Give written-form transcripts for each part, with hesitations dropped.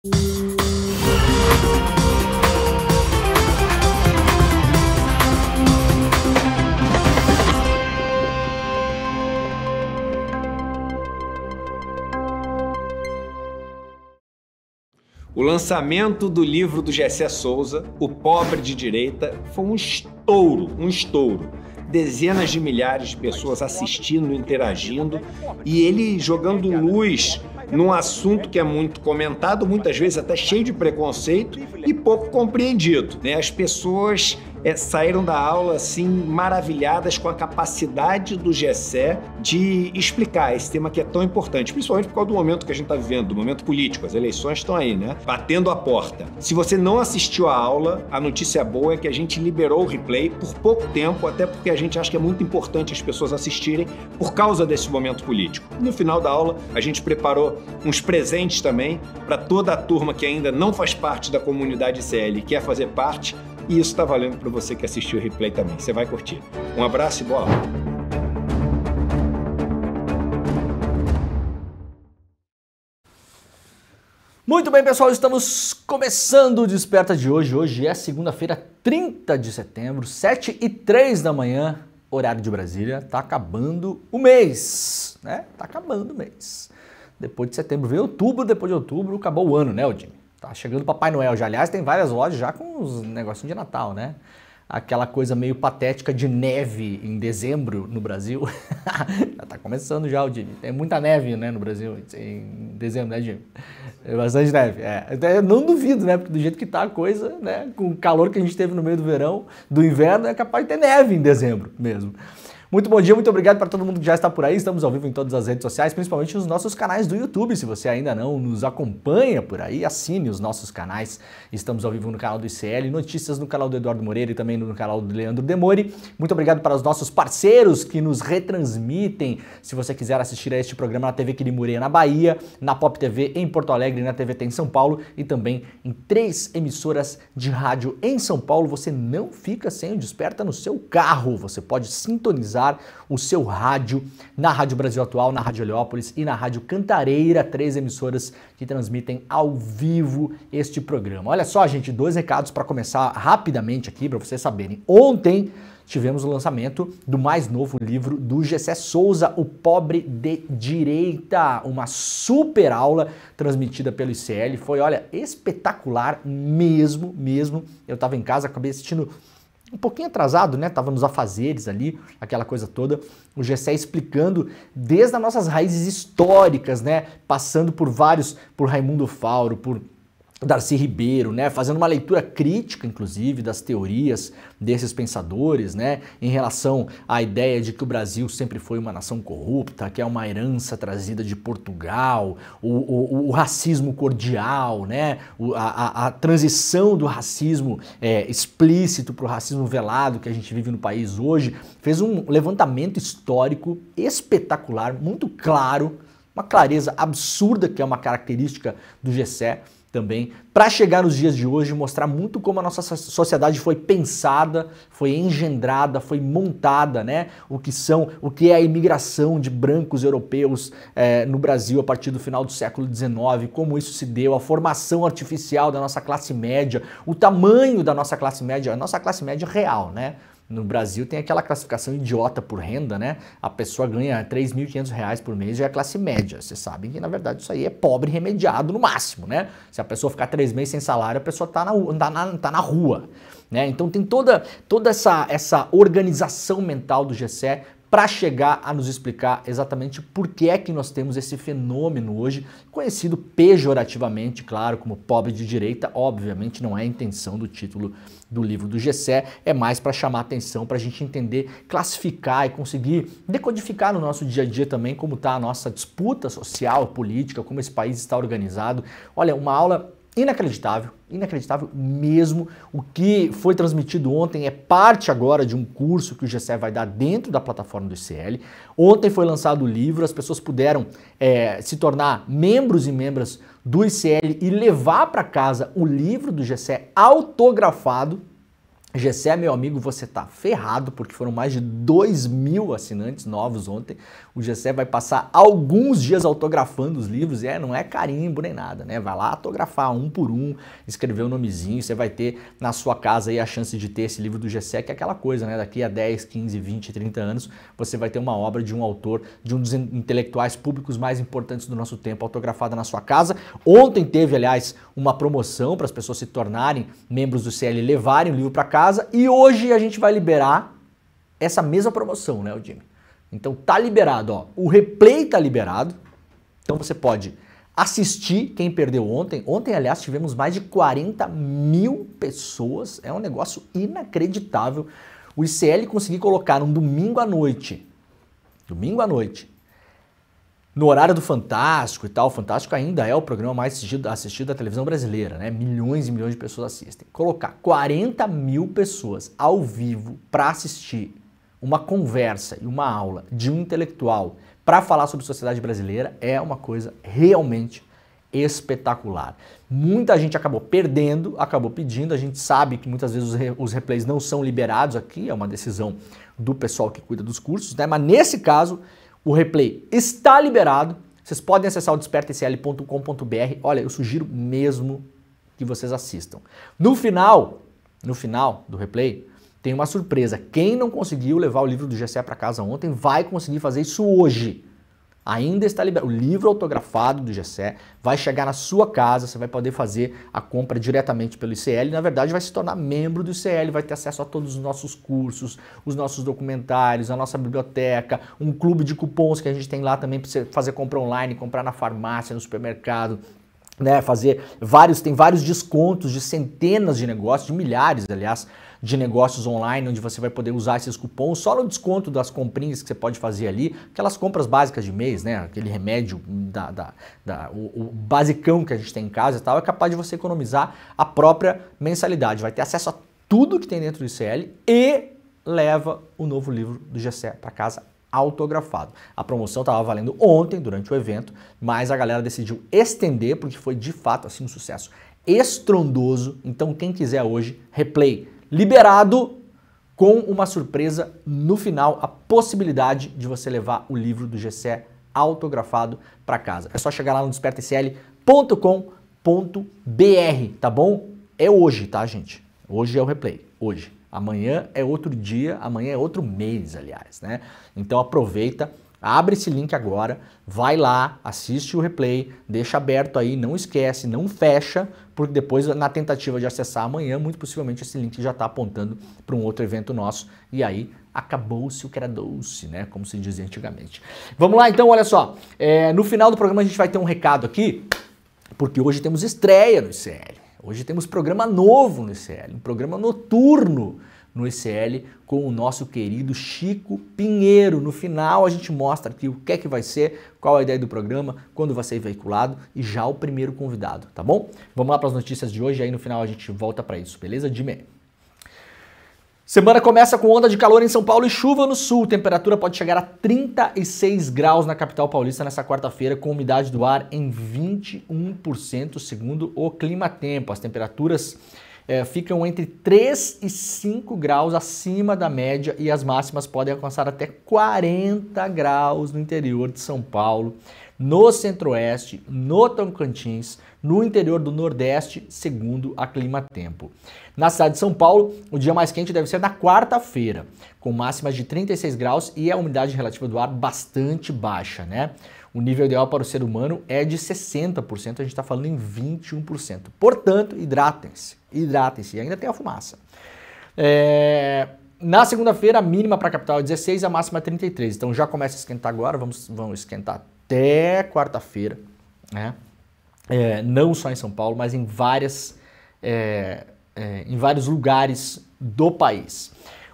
O lançamento do livro do Gessé Souza, O Pobre de Direita, foi um estouro. Dezenas de milhares de pessoas assistindo, interagindo e ele jogando luz num assunto que é muito comentado, muitas vezes até cheio de preconceito e pouco compreendido, né? As pessoas saíram da aula assim maravilhadas com a capacidade do Gessé de explicar esse tema que é tão importante, principalmente por causa do momento que a gente está vivendo, do momento político. As eleições estão aí, né? Batendo a porta. Se você não assistiu a aula, a notícia boa é que a gente liberou o replay por pouco tempo, até porque a gente acha que é muito importante as pessoas assistirem por causa desse momento político. No final da aula, a gente preparou uns presentes também para toda a turma que ainda não faz parte da comunidade ICL e quer fazer parte. E isso está valendo para você que assistiu o replay também. Você vai curtir. Um abraço e boa aula. Muito bem, pessoal. Estamos começando o Desperta de hoje. Hoje é segunda-feira, 30 de setembro, 7h03 da manhã, horário de Brasília. Tá acabando o mês, né? Tá acabando o mês. Depois de setembro veio outubro, depois de outubro acabou o ano, né, Odine? Tá chegando o Papai Noel já. Aliás, tem várias lojas já com os negocinhos de Natal, né? Aquela coisa meio patética de neve em dezembro no Brasil. Já tá começando já, o Jimmy. Tem muita neve, né, no Brasil em dezembro, né, Jimmy? É bastante neve. Eu não duvido, né? Porque do jeito que tá a coisa, né? Com o calor que a gente teve no meio do verão, do inverno, é capaz de ter neve em dezembro mesmo. Muito bom dia, muito obrigado para todo mundo que já está por aí. Estamos ao vivo em todas as redes sociais, principalmente nos nossos canais do YouTube. Se você ainda não nos acompanha por aí, assine os nossos canais. Estamos ao vivo no canal do ICL, notícias no canal do Eduardo Moreira e também no canal do Leandro Demori. Muito obrigado para os nossos parceiros que nos retransmitem. Se você quiser assistir a este programa na TV Quirimureia na Bahia, na Pop TV em Porto Alegre, na TVT em São Paulo e também em 3 emissoras de rádio em São Paulo, você não fica sem o Desperta no seu carro. Você pode sintonizar o seu rádio na Rádio Brasil Atual, na Rádio Heliópolis e na Rádio Cantareira, 3 emissoras que transmitem ao vivo este programa. Olha só, gente, 2 recados para começar rapidamente aqui, para vocês saberem. Ontem tivemos o lançamento do mais novo livro do Gessé Souza, O Pobre de Direita, uma super aula transmitida pelo ICL. Foi, olha, espetacular mesmo. Eu estava em casa, acabei assistindo um pouquinho atrasado, né? Tava nos afazeres ali, aquela coisa toda. O Gessé explicando desde as nossas raízes históricas, né? Passando por Raimundo Fauro, por Darcy Ribeiro, né, fazendo uma leitura crítica, inclusive, das teorias desses pensadores, né, em relação à ideia de que o Brasil sempre foi uma nação corrupta, que é uma herança trazida de Portugal, o racismo cordial, né, a transição do racismo explícito para o racismo velado que a gente vive no país hoje, fez um levantamento histórico espetacular, muito claro, uma clareza absurda que é uma característica do Gessé, também, para chegar nos dias de hoje e mostrar muito como a nossa sociedade foi pensada, foi engendrada, foi montada, né? O que é a imigração de brancos europeus no Brasil a partir do final do século XIX, como isso se deu, a formação artificial da nossa classe média, o tamanho da nossa classe média, a nossa classe média real, né? No Brasil tem aquela classificação idiota por renda, né? A pessoa ganha R$3.500 por mês e é classe média. Vocês sabem que, na verdade, isso aí é pobre remediado no máximo, né? Se a pessoa ficar 3 meses sem salário, a pessoa tá na rua, né? Então tem toda essa organização mental do Gessé para chegar a nos explicar exatamente por que é que nós temos esse fenômeno hoje, conhecido pejorativamente, claro, como pobre de direita. Obviamente não é a intenção do título do livro do Gessé, é mais para chamar atenção, para a gente entender, classificar e conseguir decodificar no nosso dia a dia também como está a nossa disputa social, política, como esse país está organizado. Olha, uma aula inacreditável mesmo. O que foi transmitido ontem é parte agora de um curso que o Gessé vai dar dentro da plataforma do ICL. Ontem foi lançado o livro, as pessoas puderam se tornar membros e membras do ICL e levar para casa o livro do Gessé autografado. Gessé, meu amigo, você tá ferrado, porque foram mais de 2.000 assinantes novos ontem. O Gessé vai passar alguns dias autografando os livros, não é carimbo nem nada, né? Vai lá autografar um por um, escrever o nomezinho, você vai ter na sua casa aí a chance de ter esse livro do Gessé, que é aquela coisa, né? Daqui a 10, 15, 20, 30 anos, você vai ter uma obra de um autor, de um dos intelectuais públicos mais importantes do nosso tempo, autografada na sua casa. Ontem teve, aliás, uma promoção para as pessoas se tornarem membros do CL e levarem o livro para casa. E hoje a gente vai liberar essa mesma promoção, né, Jimmy? Então tá liberado, ó. O replay tá liberado. Então você pode assistir quem perdeu ontem. Ontem, aliás, tivemos mais de 40.000 pessoas. É um negócio inacreditável. O ICL conseguiu colocar um domingo à noite, no horário do Fantástico e tal. O Fantástico ainda é o programa mais assistido da televisão brasileira, né? Milhões e milhões de pessoas assistem. Colocar 40.000 pessoas ao vivo para assistir uma conversa e uma aula de um intelectual para falar sobre sociedade brasileira é uma coisa realmente espetacular. Muita gente acabou perdendo, acabou pedindo. A gente sabe que muitas vezes os replays não são liberados aqui, é uma decisão do pessoal que cuida dos cursos, né? Mas nesse caso, o replay está liberado, vocês podem acessar o despertacl.com.br. Olha, eu sugiro mesmo que vocês assistam. No final do replay, tem uma surpresa. Quem não conseguiu levar o livro do Gessé para casa ontem vai conseguir fazer isso hoje. Ainda está liberado. O livro autografado do Gessé vai chegar na sua casa, você vai poder fazer a compra diretamente pelo ICL. Na verdade, vai se tornar membro do ICL, vai ter acesso a todos os nossos cursos, os nossos documentários, a nossa biblioteca, um clube de cupons que a gente tem lá também para você fazer compra online, comprar na farmácia, no supermercado, né? Tem vários descontos de centenas de negócios, de milhares, aliás, de negócios online, onde você vai poder usar esses cupons só no desconto das comprinhas que você pode fazer ali, aquelas compras básicas de mês, né? Aquele remédio, o basicão que a gente tem em casa e tal, é capaz de você economizar a própria mensalidade. Vai ter acesso a tudo que tem dentro do ICL e leva o novo livro do Gessé para casa autografado. A promoção estava valendo ontem, durante o evento, mas a galera decidiu estender, porque foi de fato assim um sucesso estrondoso. Então quem quiser hoje, replay liberado, com uma surpresa no final, a possibilidade de você levar o livro do Gessé autografado para casa. É só chegar lá no despertacl.com.br, tá bom? É hoje, tá, gente? Hoje é o replay, hoje. Amanhã é outro dia, amanhã é outro mês, aliás, né? Então aproveita, abre esse link agora, vai lá, assiste o replay, deixa aberto aí, não esquece, não fecha, porque depois na tentativa de acessar amanhã, muito possivelmente esse link já está apontando para um outro evento nosso e aí acabou-se o que era doce, né? Como se dizia antigamente. Vamos lá então, olha só, no final do programa a gente vai ter um recado aqui, porque hoje temos estreia no ICL. Hoje temos programa novo no ICL, um programa noturno no ICL com o nosso querido Chico Pinheiro. No final a gente mostra aqui o que é que vai ser, qual a ideia do programa, quando vai ser veiculado e já o primeiro convidado, tá bom? Vamos lá para as notícias de hoje, aí no final a gente volta para isso, beleza? Jimmy? Semana começa com onda de calor em São Paulo e chuva no sul. Temperatura pode chegar a 36 graus na capital paulista nessa quarta-feira, com umidade do ar em 21%, segundo o Climatempo. As temperaturas ficam entre 3 e 5 graus acima da média e as máximas podem alcançar até 40 graus no interior de São Paulo, no Centro-Oeste, no Tocantins, no interior do Nordeste, segundo a Climatempo. Na cidade de São Paulo, o dia mais quente deve ser na quarta-feira, com máximas de 36 graus e a umidade relativa do ar bastante baixa, né? O nível ideal para o ser humano é de 60%, a gente está falando em 21%. Portanto, hidratem-se, e ainda tem a fumaça. Na segunda-feira, a mínima para a capital é 16 e a máxima é 33. Então já começa a esquentar agora, vamos esquentar até quarta-feira, né? Não só em São Paulo, mas em vários lugares do país.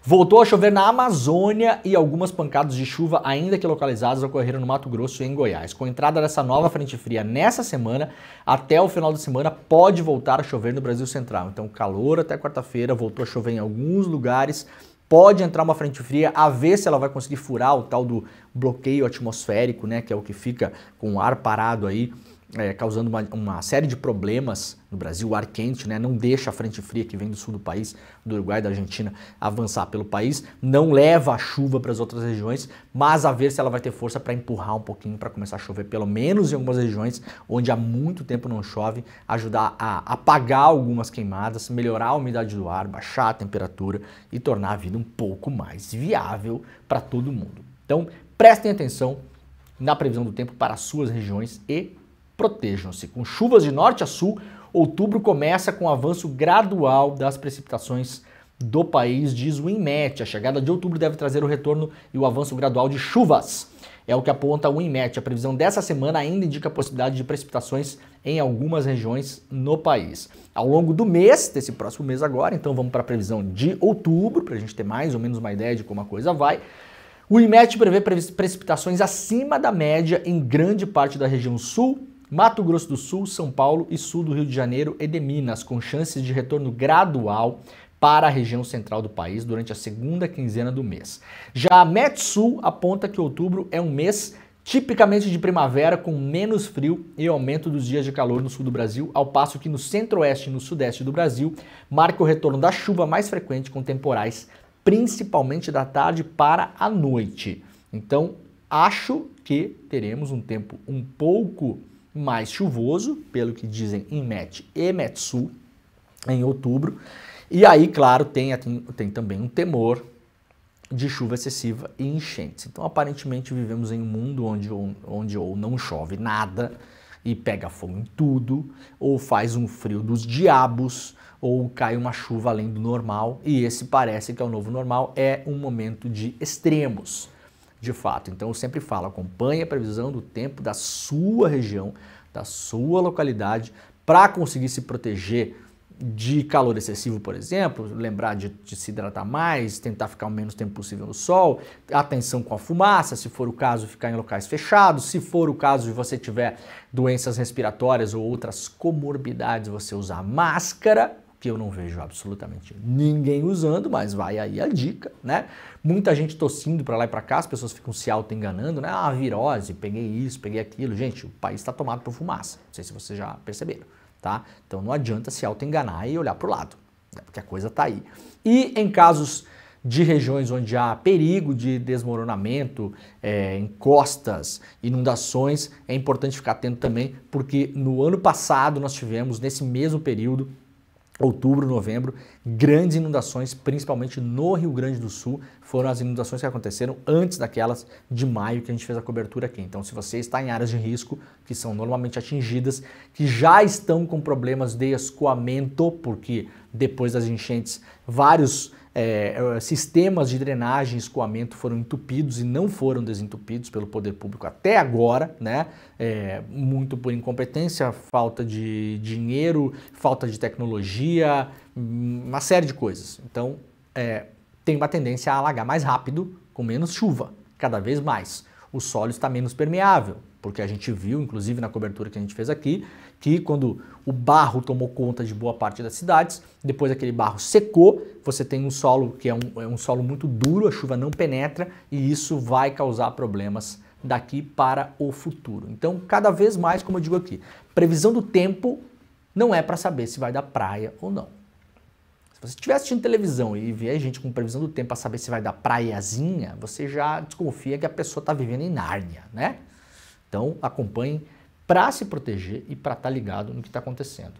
Voltou a chover na Amazônia e algumas pancadas de chuva, ainda que localizadas, ocorreram no Mato Grosso e em Goiás. Com a entrada dessa nova frente fria nessa semana, até o final da semana pode voltar a chover no Brasil Central. Então calor até quarta-feira, voltou a chover em alguns lugares, pode entrar uma frente fria, a ver se ela vai conseguir furar o tal do bloqueio atmosférico, né, que é o que fica com o ar parado aí causando uma série de problemas no Brasil. O ar quente, né, não deixa a frente fria que vem do sul do país, do Uruguai e da Argentina, avançar pelo país, não leva a chuva para as outras regiões, mas a ver se ela vai ter força para empurrar um pouquinho, para começar a chover, pelo menos em algumas regiões onde há muito tempo não chove, ajudar a apagar algumas queimadas, melhorar a umidade do ar, baixar a temperatura e tornar a vida um pouco mais viável para todo mundo. Então, prestem atenção na previsão do tempo para as suas regiões e protejam-se. Com chuvas de norte a sul, outubro começa com o avanço gradual das precipitações do país, diz o INMET. A chegada de outubro deve trazer o retorno e o avanço gradual de chuvas. É o que aponta o INMET. A previsão dessa semana ainda indica a possibilidade de precipitações em algumas regiões no país. Ao longo do mês, desse próximo mês agora, então vamos para a previsão de outubro, para a gente ter mais ou menos uma ideia de como a coisa vai. O INMET prevê precipitações acima da média em grande parte da região sul, Mato Grosso do Sul, São Paulo e sul do Rio de Janeiro e de Minas, com chances de retorno gradual para a região central do país durante a segunda quinzena do mês. Já a Metsul aponta que outubro é um mês tipicamente de primavera, com menos frio e aumento dos dias de calor no sul do Brasil, ao passo que no centro-oeste e no sudeste do Brasil marca o retorno da chuva mais frequente, com temporais principalmente da tarde para a noite. Então, acho que teremos um tempo um pouco mais chuvoso, pelo que dizem INMET e Metsul, em outubro. E aí, claro, tem também um temor de chuva excessiva e enchentes. Então, aparentemente, vivemos em um mundo onde ou não chove nada e pega fogo em tudo, ou faz um frio dos diabos, ou cai uma chuva além do normal, e esse parece que é o novo normal, é um momento de extremos. De fato, então eu sempre falo, acompanhe a previsão do tempo da sua região, da sua localidade, para conseguir se proteger de calor excessivo, por exemplo, lembrar de se hidratar mais, tentar ficar o menos tempo possível no sol, atenção com a fumaça, se for o caso, ficar em locais fechados, se for o caso de você tiver doenças respiratórias ou outras comorbidades, você usar máscara, que eu não vejo absolutamente ninguém usando, mas vai aí a dica, né? Muita gente tossindo para lá e para cá, as pessoas ficam se auto-enganando, né? Ah, virose, peguei isso, peguei aquilo. Gente, o país está tomado por fumaça, não sei se vocês já perceberam, tá? Então não adianta se auto-enganar e olhar para o lado, né? Porque a coisa está aí. E em casos de regiões onde há perigo de desmoronamento, encostas, inundações, é importante ficar atento também, porque no ano passado nós tivemos, nesse mesmo período, outubro, novembro, grandes inundações, principalmente no Rio Grande do Sul. Foram as inundações que aconteceram antes daquelas de maio que a gente fez a cobertura aqui. Então, se você está em áreas de risco, que são normalmente atingidas, que já estão com problemas de escoamento, porque depois das enchentes, vários sistemas de drenagem e escoamento foram entupidos e não foram desentupidos pelo poder público até agora, né? Muito por incompetência, falta de dinheiro, falta de tecnologia, uma série de coisas. Então, tem uma tendência a alagar mais rápido, com menos chuva, cada vez mais. O solo está menos permeável, porque a gente viu, inclusive na cobertura que a gente fez aqui, que quando o barro tomou conta de boa parte das cidades, depois aquele barro secou, você tem um solo que é um solo muito duro, a chuva não penetra e isso vai causar problemas daqui para o futuro. Então, cada vez mais, como eu digo aqui, previsão do tempo não é para saber se vai dar praia ou não. Se você estiver assistindo televisão e vier gente com previsão do tempo para saber se vai dar praiazinha, você já desconfia que a pessoa está vivendo em Nárnia, né? Então, acompanhe para se proteger e para estar ligado no que está acontecendo.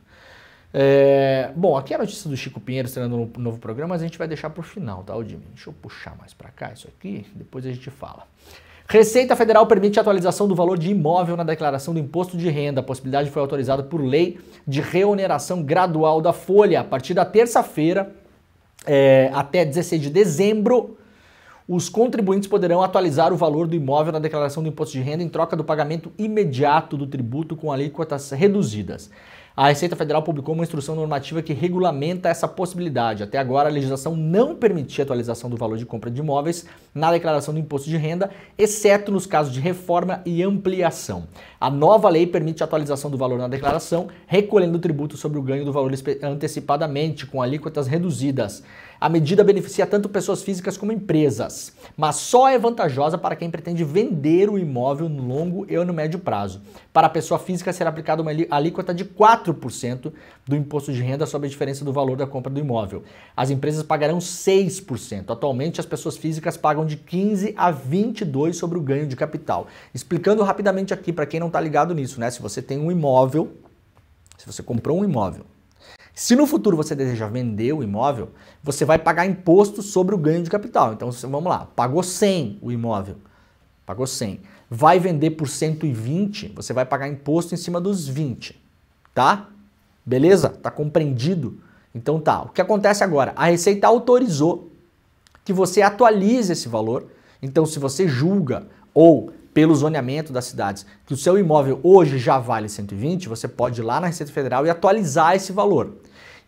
Bom, aqui é a notícia do Chico Pinheiro estreando um novo programa, mas a gente vai deixar para o final, tá, Aldimir? Deixa eu puxar mais para cá isso aqui, depois a gente fala. Receita Federal permite a atualização do valor de imóvel na declaração do imposto de renda. A possibilidade foi autorizada por lei de reoneração gradual da folha. A partir da terça-feira, até 16 de dezembro, os contribuintes poderão atualizar o valor do imóvel na declaração do imposto de renda em troca do pagamento imediato do tributo com alíquotas reduzidas. A Receita Federal publicou uma instrução normativa que regulamenta essa possibilidade. Até agora, a legislação não permitia atualização do valor de compra de imóveis na declaração do imposto de renda, exceto nos casos de reforma e ampliação. A nova lei permite a atualização do valor na declaração, recolhendo o tributo sobre o ganho do valor antecipadamente, com alíquotas reduzidas. A medida beneficia tanto pessoas físicas como empresas, mas só é vantajosa para quem pretende vender o imóvel no longo e no médio prazo. Para a pessoa física será aplicada uma alíquota de 4% do imposto de renda sobre a diferença do valor da compra do imóvel. As empresas pagarão 6%. Atualmente, as pessoas físicas pagam de 15% a 22% sobre o ganho de capital. Explicando rapidamente aqui, para quem não está ligado nisso, né? Se você tem um imóvel, se você comprou um imóvel, se no futuro você deseja vender o imóvel, você vai pagar imposto sobre o ganho de capital. Então, vamos lá, pagou 100 o imóvel, pagou 100. Vai vender por 120, você vai pagar imposto em cima dos 20, tá? Beleza? Tá compreendido? Então tá, o que acontece agora? A Receita autorizou que você atualize esse valor. Então, se você julga ou pelo zoneamento das cidades, que o seu imóvel hoje já vale 120, você pode ir lá na Receita Federal e atualizar esse valor.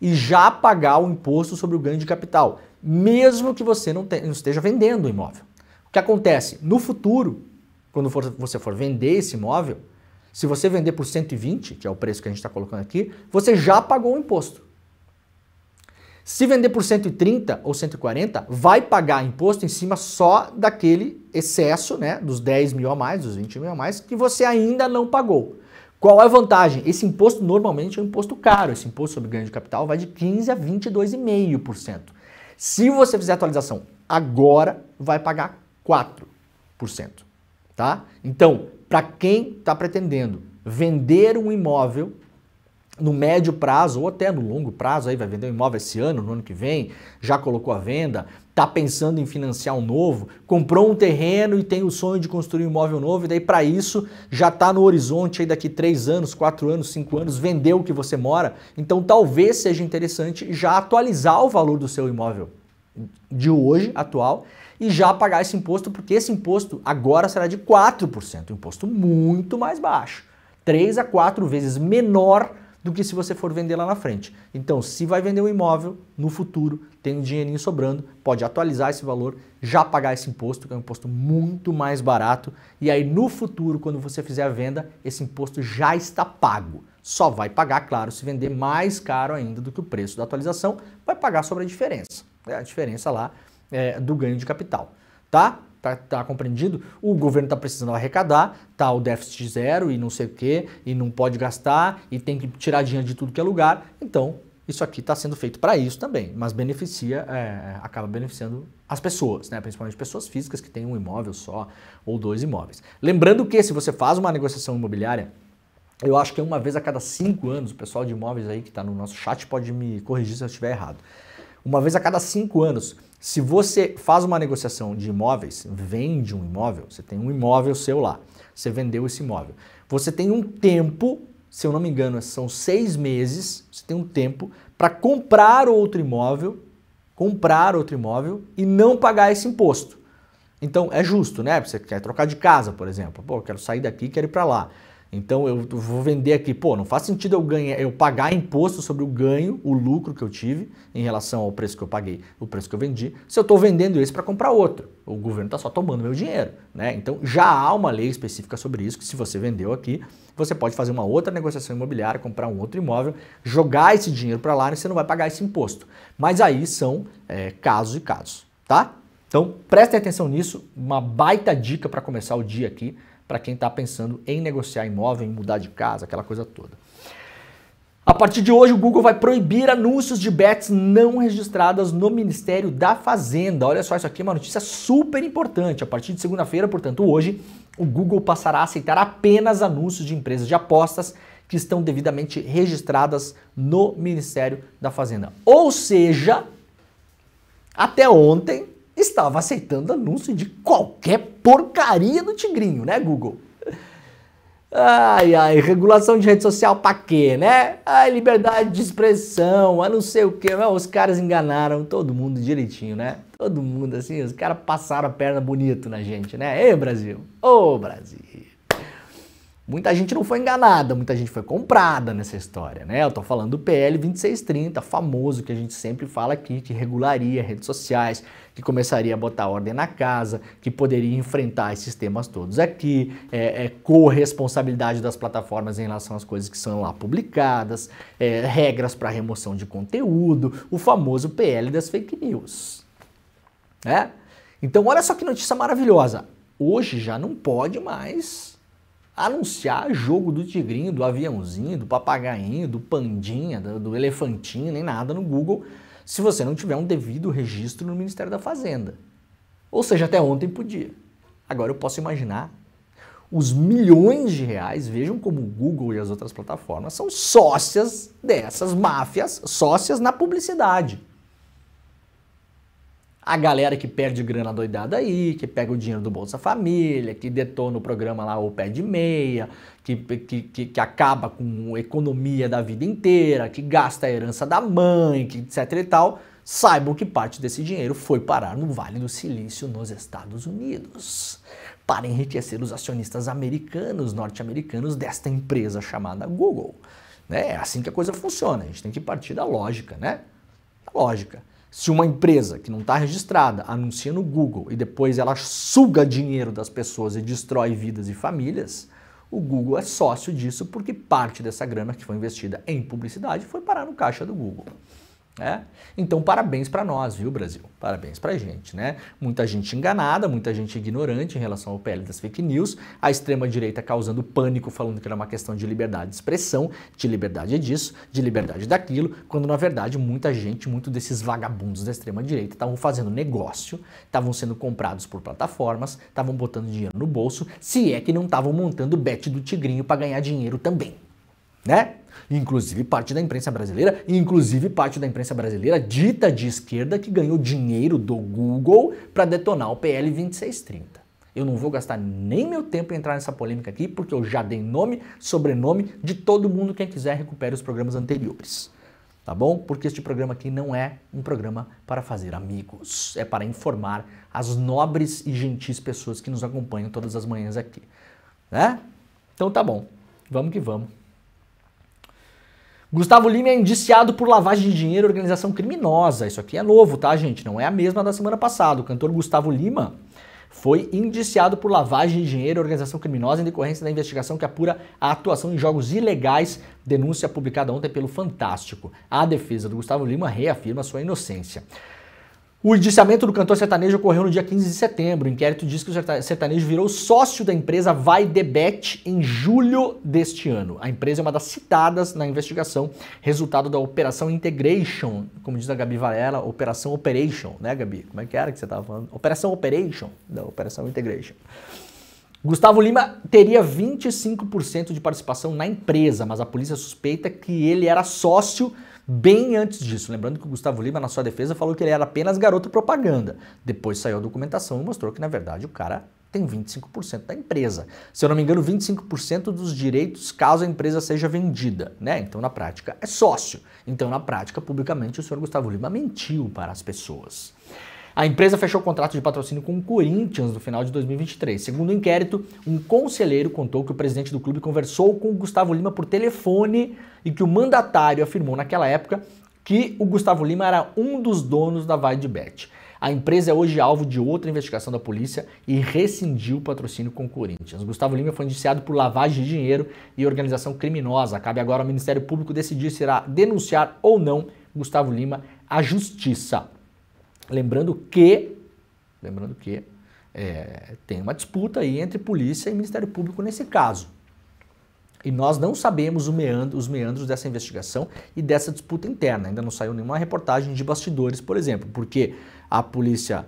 E já pagar o imposto sobre o ganho de capital, mesmo que você não esteja vendendo o imóvel. O que acontece? No futuro, quando você for vender esse imóvel, se você vender por 120, que é o preço que a gente está colocando aqui, você já pagou o imposto. Se vender por 130 ou 140, vai pagar imposto em cima só daquele excesso, né, dos 10 mil a mais, dos 20 mil a mais, que você ainda não pagou. Qual é a vantagem?Esse imposto normalmente é um imposto caro. Esse imposto sobre ganho de capital vai de 15% a 22,5%. Se você fizer a atualização agora, vai pagar 4%. Tá? Então, para quem está pretendendo vender um imóvel no médio prazo ou até no longo prazo, aí vai vender um imóvel esse ano, no ano que vem, já colocou à venda, está pensando em financiar um novo, comprou um terreno e tem o sonho de construir um imóvel novo, e daí para isso já está no horizonte aí daqui 3 anos, 4 anos, 5 anos, vender o que você mora, então talvez seja interessante já atualizar o valor do seu imóvel de hoje, atual, e já pagar esse imposto, porque esse imposto agora será de 4%, um imposto muito mais baixo, 3 a 4 vezes menor do que se você for vender lá na frente. Então, se vai vender um imóvel, no futuro, tem um dinheirinho sobrando, pode atualizar esse valor, já pagar esse imposto, que é um imposto muito mais barato, e aí no futuro, quando você fizer a venda, esse imposto já está pago. Só vai pagar, claro, se vender mais caro ainda do que o preço da atualização, vai pagar sobre a diferença. É a diferença lá do ganho de capital, tá? Tá compreendido? O governo está precisando arrecadar, tá o déficit zero e não sei o que, e não pode gastar, e tem que tirar dinheiro de tudo que é lugar. Então, isso aqui está sendo feito para isso também, mas acaba beneficiando as pessoas, né? Principalmente pessoas físicas que têm um imóvel só ou 2 imóveis. Lembrando que se você faz uma negociação imobiliária, eu acho que é uma vez a cada 5 anos, o pessoal de imóveis aí que está no nosso chat pode me corrigir se eu estiver errado. Uma vez a cada 5 anos, se você faz uma negociação de imóveis, vende um imóvel, você tem um imóvel seu lá, você vendeu esse imóvel. Você tem um tempo, se eu não me engano, são 6 meses, você tem um tempo para comprar outro imóvel e não pagar esse imposto. Então é justo, né? Você quer trocar de casa, por exemplo. Pô, eu quero sair daqui, quero ir para lá. Então eu vou vender aqui, pô, não faz sentido eu pagar imposto sobre o ganho, o lucro que eu tive em relação ao preço que eu paguei, o preço que eu vendi, se eu estou vendendo esse para comprar outro. O governo está só tomando meu dinheiro, né? Então já há uma lei específica sobre isso, que se você vendeu aqui, você pode fazer uma outra negociação imobiliária, comprar um outro imóvel, jogar esse dinheiro para lá e você não vai pagar esse imposto. Mas aí são casos e casos, tá? Então prestem atenção nisso, uma baita dica para começar o dia aqui, para quem está pensando em negociar imóvel, em mudar de casa, aquela coisa toda. A partir de hoje, o Google vai proibir anúncios de bets não registradas no Ministério da Fazenda. Olha só, isso aqui é uma notícia super importante. A partir de segunda-feira, portanto, hoje, o Google passará a aceitar apenas anúncios de empresas de apostas que estão devidamente registradas no Ministério da Fazenda. Ou seja, até ontem estava aceitando anúncio de qualquer porcaria do tigrinho, né, Google? Ai, regulação de rede social pra quê, né? Ai, liberdade de expressão, não sei o quê. Os caras enganaram todo mundo direitinho, né? Todo mundo, assim, os caras passaram a perna bonito na gente, né? Ei, Brasil! Ô, Brasil! Muita gente não foi enganada, muita gente foi comprada nessa história, né? Eu tô falando do PL 2630, famoso, que a gente sempre fala aqui, que regularia redes sociais, que começaria a botar ordem na casa, que poderia enfrentar esses temas todos aqui, corresponsabilidade das plataformas em relação às coisas que são lá publicadas, regras para remoção de conteúdo, o famoso PL das fake news, né? Então olha só que notícia maravilhosa, hoje já não pode mais anunciar jogo do tigrinho, do aviãozinho, do papagainho, do pandinha, do elefantinho, nem nada no Google, se você não tiver um devido registro no Ministério da Fazenda. Ou seja, até ontem podia. Agora eu posso imaginar os milhões de reais, vejam como o Google e as outras plataformas são sócias dessas máfias, sócias na publicidade. A galera que perde grana doidada aí, que pega o dinheiro do Bolsa Família, que detona o programa lá o Pé de Meia, que acaba com a economia da vida inteira, que gasta a herança da mãe, que etc e tal, saibam que parte desse dinheiro foi parar no Vale do Silício nos Estados Unidos, para enriquecer os acionistas americanos, norte-americanos desta empresa chamada Google. É assim que a coisa funciona, a gente tem que partir da lógica, né? Da lógica. Se uma empresa que não está registrada anuncia no Google e depois ela suga dinheiro das pessoas e destrói vidas e famílias, o Google é sócio disso porque parte dessa grana que foi investida em publicidade foi parar no caixa do Google. Então parabéns para nós, viu, Brasil? Parabéns pra gente, né? Muita gente enganada, muita gente ignorante em relação ao PL das fake news, a extrema-direita causando pânico, falando que era uma questão de liberdade de expressão, de liberdade disso, de liberdade daquilo, quando na verdade muita gente, muito desses vagabundos da extrema-direita estavam fazendo negócio, estavam sendo comprados por plataformas, estavam botando dinheiro no bolso, se é que não estavam montando bet do tigrinho para ganhar dinheiro também, né? Inclusive parte da imprensa brasileira, dita de esquerda que ganhou dinheiro do Google para detonar o PL 2630. Eu não vou gastar nem meu tempo em entrar nessa polêmica aqui, porque eu já dei nome, sobrenome de todo mundo. Quem quiser recupere os programas anteriores, tá bom? Porque este programa aqui não é um programa para fazer amigos, é para informar as nobres e gentis pessoas que nos acompanham todas as manhãs aqui, né? Então tá bom, vamos que vamos. Gustavo Lima é indiciado por lavagem de dinheiro e organização criminosa. Isso aqui é novo, tá, gente? Não é a mesma da semana passada. O cantor Gustavo Lima foi indiciado por lavagem de dinheiro e organização criminosa em decorrência da investigação que apura a atuação em jogos ilegais, denúncia publicada ontem pelo Fantástico. A defesa do Gustavo Lima reafirma sua inocência. O indiciamento do cantor sertanejo ocorreu no dia 15 de setembro. O inquérito diz que o sertanejo virou sócio da empresa Vai The Bet em julho deste ano. A empresa é uma das citadas na investigação, resultado da Operação Integration, como diz a Gabi Varela, Operação Operation, né, Gabi? Como é que era que você estava falando? Operação Operation, da Operação Integration. Gustavo Lima teria 25% de participação na empresa, mas a polícia suspeita que ele era sócio bem antes disso. Lembrando que o Gustavo Lima, na sua defesa, falou que ele era apenas garoto propaganda. Depois saiu a documentação e mostrou que, na verdade, o cara tem 25% da empresa. Se eu não me engano, 25% dos direitos caso a empresa seja vendida, né? Então, na prática, é sócio. Então, na prática, publicamente, o senhor Gustavo Lima mentiu para as pessoas. A empresa fechou o contrato de patrocínio com o Corinthians no final de 2023. Segundo o inquérito, um conselheiro contou que o presidente do clube conversou com o Gustavo Lima por telefone e que o mandatário afirmou naquela época que o Gustavo Lima era um dos donos da Vai The Bet. A empresa é hoje alvo de outra investigação da polícia e rescindiu o patrocínio com o Corinthians. Gustavo Lima foi indiciado por lavagem de dinheiro e organização criminosa. Cabe agora ao Ministério Público decidir se irá denunciar ou não Gustavo Lima à justiça. Lembrando que tem uma disputa aí entre polícia e Ministério Público nesse caso. E nós não sabemos os meandros dessa investigação e dessa disputa interna. Ainda não saiu nenhuma reportagem de bastidores, por exemplo, porque a polícia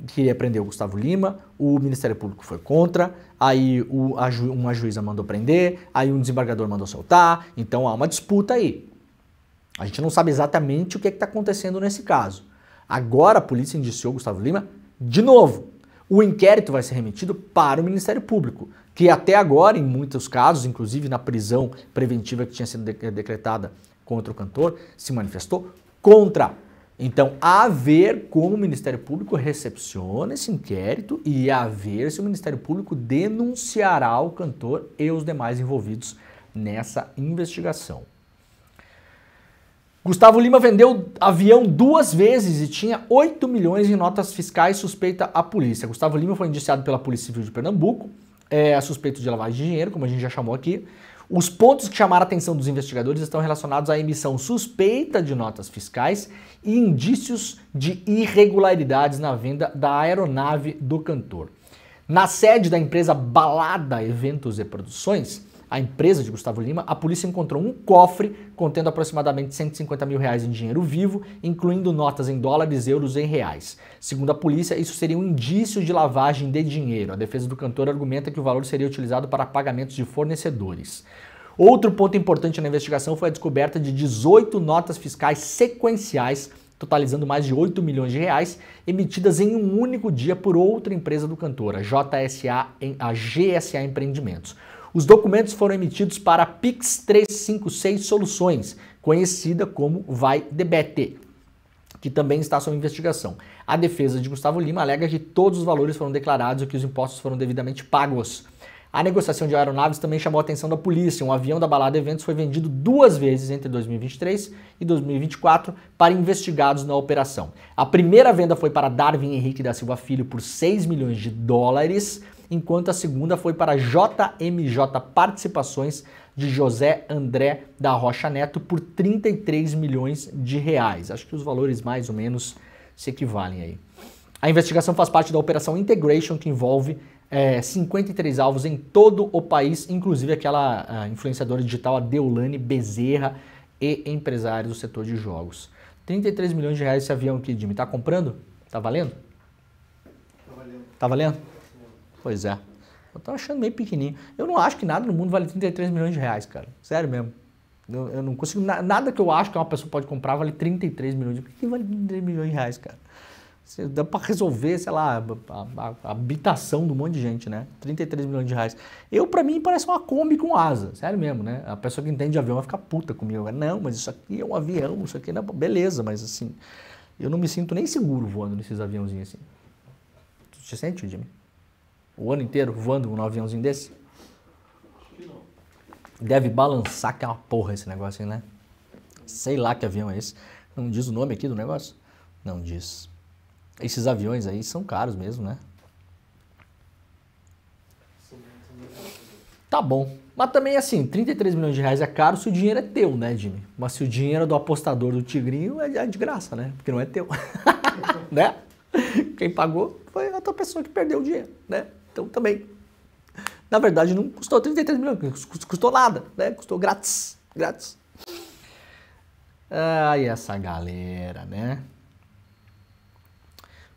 queria prender o Gustavo Lima, o Ministério Público foi contra, aí uma juíza mandou prender, aí um desembargador mandou soltar, então há uma disputa aí. A gente não sabe exatamente o que está acontecendo nesse caso. Agora a polícia indiciou Gustavo Lima de novo. O inquérito vai ser remetido para o Ministério Público, que até agora, em muitos casos, inclusive na prisão preventiva que tinha sido decretada contra o cantor, se manifestou contra Então, a ver como o Ministério Público recepciona esse inquérito e a ver se o Ministério Público denunciará o cantor e os demais envolvidos nessa investigação. Gustavo Lima vendeu avião 2 vezes e tinha 8 milhões em notas fiscais, suspeita a polícia. Gustavo Lima foi indiciado pela Polícia Civil de Pernambuco, suspeito de lavagem de dinheiro, como a gente já chamou aqui. Os pontos que chamaram a atenção dos investigadores estão relacionados à emissão suspeita de notas fiscais e indícios de irregularidades na venda da aeronave do cantor. Na sede da empresa Balada Eventos e Produções, a empresa de Gustavo Lima, a polícia encontrou um cofre contendo aproximadamente 150 mil reais em dinheiro vivo, incluindo notas em dólares, euros e reais. Segundo a polícia, isso seria um indício de lavagem de dinheiro. A defesa do cantor argumenta que o valor seria utilizado para pagamentos de fornecedores. Outro ponto importante na investigação foi a descoberta de 18 notas fiscais sequenciais, totalizando mais de 8 milhões de reais, emitidas em um único dia por outra empresa do cantor, a GSA Empreendimentos. Os documentos foram emitidos para a Pix 356 Soluções, conhecida como Vai Debete, que também está sob investigação. A defesa de Gustavo Lima alega que todos os valores foram declarados e que os impostos foram devidamente pagos. A negociação de aeronaves também chamou a atenção da polícia. Um avião da Balada Eventos foi vendido 2 vezes entre 2023 e 2024 para investigados na operação. A primeira venda foi para Darwin Henrique da Silva Filho por 6 milhões de dólares, enquanto a segunda foi para JMJ Participações de José André da Rocha Neto por 33 milhões de reais. Acho que os valores mais ou menos se equivalem aí. A investigação faz parte da Operação Integration, que envolve 53 alvos em todo o país, inclusive aquela influenciadora digital, a Deolane Bezerra, e empresários do setor de jogos. 33 milhões de reais esse avião aqui, Jimmy. Tá comprando? Tá valendo? Tá valendo. Tá valendo? Pois é. Eu tô achando meio pequenininho. Eu não acho que nada no mundo vale 33 milhões de reais, cara. Sério mesmo. Eu não consigo... Nada que eu acho que uma pessoa pode comprar vale 33 milhões de reais. Por que vale 33 milhões de reais, cara? Dá pra resolver, sei lá, a habitação de um monte de gente, né? 33 milhões de reais. Pra mim, parece uma Kombi com asa. Sério mesmo, né? A pessoa que entende de avião vai ficar puta comigo. Não, mas isso aqui é um avião, isso aqui não é... Beleza, mas assim... Eu não me sinto nem seguro voando nesses aviãozinhos assim. Tu te sente, Jimmy? O ano inteiro voando num aviãozinho desse? Acho que não. Deve balançar que é uma porra esse negócio aí, né? Sei lá que avião é esse. Não diz o nome aqui do negócio? Não diz. Esses aviões aí são caros mesmo, né? Tá bom. Mas também assim, 33 milhões de reais é caro se o dinheiro é teu, né, Jimmy? Mas se o dinheiro é do apostador do Tigrinho, é de graça, né? Porque não é teu. Né? Quem pagou foi a outra pessoa que perdeu o dinheiro, né? Então também. Na verdade, não custou 33 milhões, custou nada, né? Custou grátis. Grátis. Ai, essa galera, né?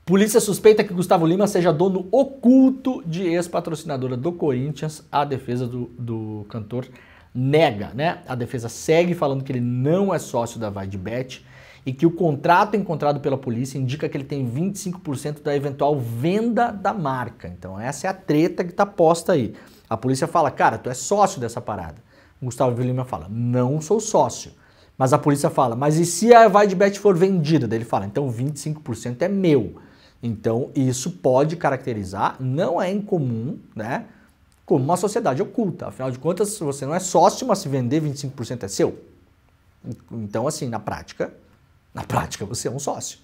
Polícia suspeita que Gustavo Lima seja dono oculto de ex-patrocinadora do Corinthians. A defesa do cantor nega, né? A defesa segue falando que ele não é sócio da Vai de Bet e que o contrato encontrado pela polícia indica que ele tem 25% da eventual venda da marca. Então essa é a treta que tá posta aí. A polícia fala, cara, tu é sócio dessa parada. O Gustavo Lima fala, não sou sócio. Mas a polícia fala, mas e se a Vai de Bet for vendida? Daí ele fala, então 25% é meu. Então, isso pode caracterizar, não é incomum, né, como uma sociedade oculta. Afinal de contas, você não é sócio, mas se vender 25% é seu. Então, assim, na prática você é um sócio,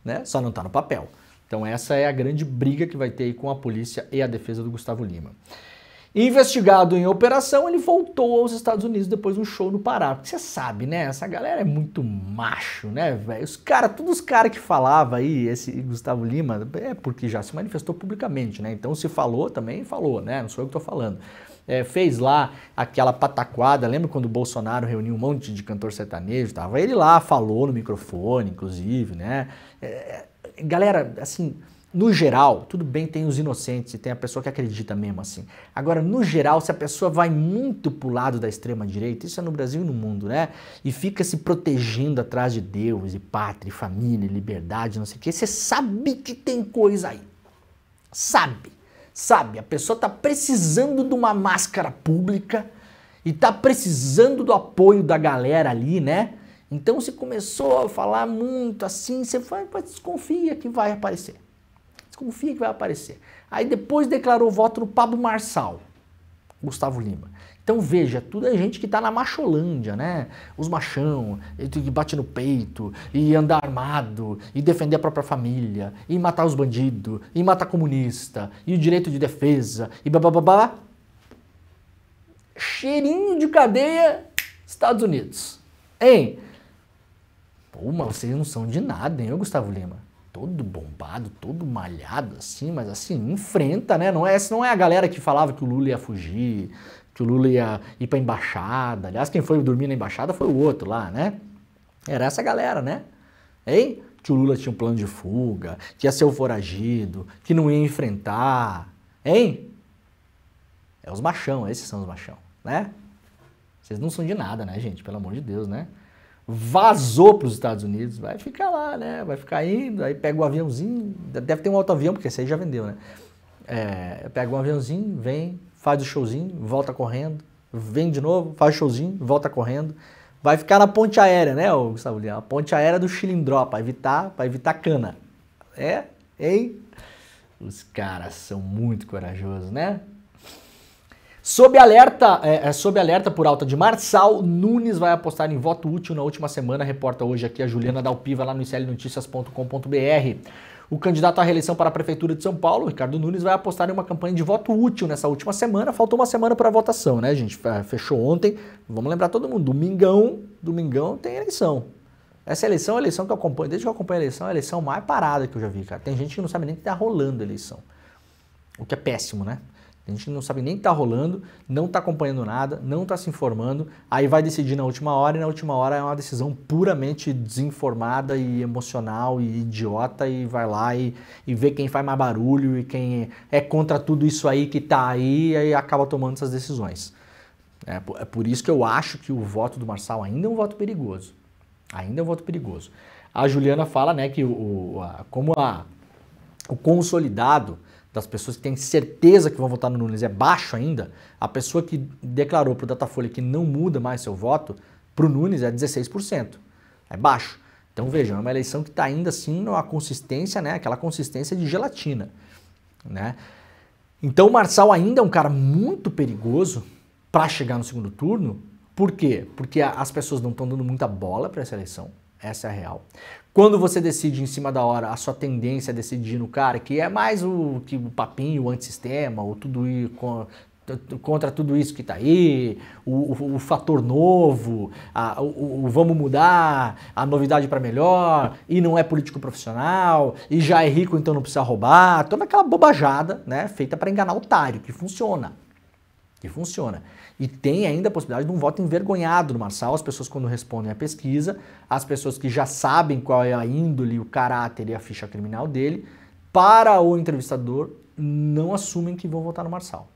né? Só não está no papel. Então, essa é a grande briga que vai ter aí com a polícia e a defesa do Gustavo Lima. Investigado em operação, ele voltou aos Estados Unidos depois de um show no Pará. Porque você sabe, né? Essa galera é muito macho, né, velho? Todos os caras que falavam aí, esse Gustavo Lima, é porque já se manifestou publicamente, né? Então se falou, também falou, né? Não sou eu que tô falando. Fez lá aquela pataquada, lembra quando o Bolsonaro reuniu um monte de cantor sertanejo? Tava ele lá, falou no microfone, inclusive, né? Galera, assim... No geral, tudo bem, tem os inocentes e tem a pessoa que acredita mesmo assim. Agora, no geral, se a pessoa vai muito pro lado da extrema-direita, isso é no Brasil e no mundo, né? E fica se protegendo atrás de Deus e pátria, e família, e liberdade, não sei o quê, você sabe que tem coisa aí. Sabe, a pessoa tá precisando de uma máscara pública e tá precisando do apoio da galera ali, né? Então se começou a falar muito assim, você desconfia que vai aparecer. Desconfia que vai aparecer. Aí depois declarou voto no Pablo Marçal, Gustavo Lima. Então veja, tudo é gente que tá na macholândia, né? Os machão, que bate no peito, e andar armado, e defender a própria família, e matar os bandidos, e matar comunista, e o direito de defesa, e bababá. Cheirinho de cadeia, Estados Unidos. Hein? Pô, mas vocês não são de nada, hein, Gustavo Lima? Todo bombado, todo malhado assim, mas assim, enfrenta, né? Essa não é a galera que falava que o Lula ia fugir, que o Lula ia ir pra embaixada. Aliás, quem foi dormir na embaixada foi o outro lá, né? Era essa galera, né? Hein? Que o Lula tinha um plano de fuga, que ia ser o foragido, que não ia enfrentar. Hein? É os machão, esses são os machão, né? Vocês não são de nada, né, gente? Pelo amor de Deus, né? Vazou para os Estados Unidos, vai ficar lá, né? Vai ficar indo, aí pega o aviãozinho, deve ter um outro avião, porque esse aí já vendeu, né? Pega um aviãozinho, vem, faz o showzinho, volta correndo, vem de novo, faz o showzinho, volta correndo. Vai ficar na ponte aérea, né, Gustavo Lima? A ponte aérea do Chilindró, para evitar cana. Hein? Os caras são muito corajosos, né? Sob alerta por alta de Marçal, Nunes vai apostar em voto útil na última semana, reporta hoje aqui a Juliana Dalpiva lá no iclnoticias.com.br. O candidato à reeleição para a Prefeitura de São Paulo, Ricardo Nunes, vai apostar em uma campanha de voto útil nessa última semana. Faltou uma semana para a votação, né, gente? Fechou ontem. Vamos lembrar todo mundo, domingão tem eleição. Essa eleição é a eleição que eu acompanho, desde que eu acompanho a eleição mais parada que eu já vi, cara. Tem gente que não sabe nem que tá rolando a eleição. O que é péssimo, né? A gente não sabe nem que tá rolando, não tá acompanhando nada, não tá se informando, aí vai decidir na última hora, e na última hora é uma decisão puramente desinformada e emocional e idiota, e vai lá e vê quem faz mais barulho e quem é contra tudo isso aí que tá aí, e aí acaba tomando essas decisões. É por isso que eu acho que o voto do Marçal ainda é um voto perigoso. Ainda é um voto perigoso. A Juliana fala, né, que o consolidado das pessoas que têm certeza que vão votar no Nunes é baixo ainda, a pessoa que declarou para o Datafolha que não muda mais seu voto, para o Nunes é 16%. É baixo. Então vejam, é uma eleição que está ainda assim numa consistência, né, aquela consistência de gelatina, né? Então o Marçal ainda é um cara muito perigoso para chegar no segundo turno. Por quê? Porque as pessoas não estão dando muita bola para essa eleição. Essa é a real. Quando você decide em cima da hora, a sua tendência é decidir no cara que é mais o papinho, o antissistema, ou tudo contra tudo isso que tá aí, o fator novo, o vamos mudar, a novidade para melhor, e não é político profissional, e já é rico então não precisa roubar, toda aquela bobajada, né, feita para enganar o otário, que funciona. E tem ainda a possibilidade de um voto envergonhado no Marçal, as pessoas quando respondem à pesquisa, as pessoas que já sabem qual é a índole, o caráter e a ficha criminal dele, para o entrevistador, não assumem que vão votar no Marçal.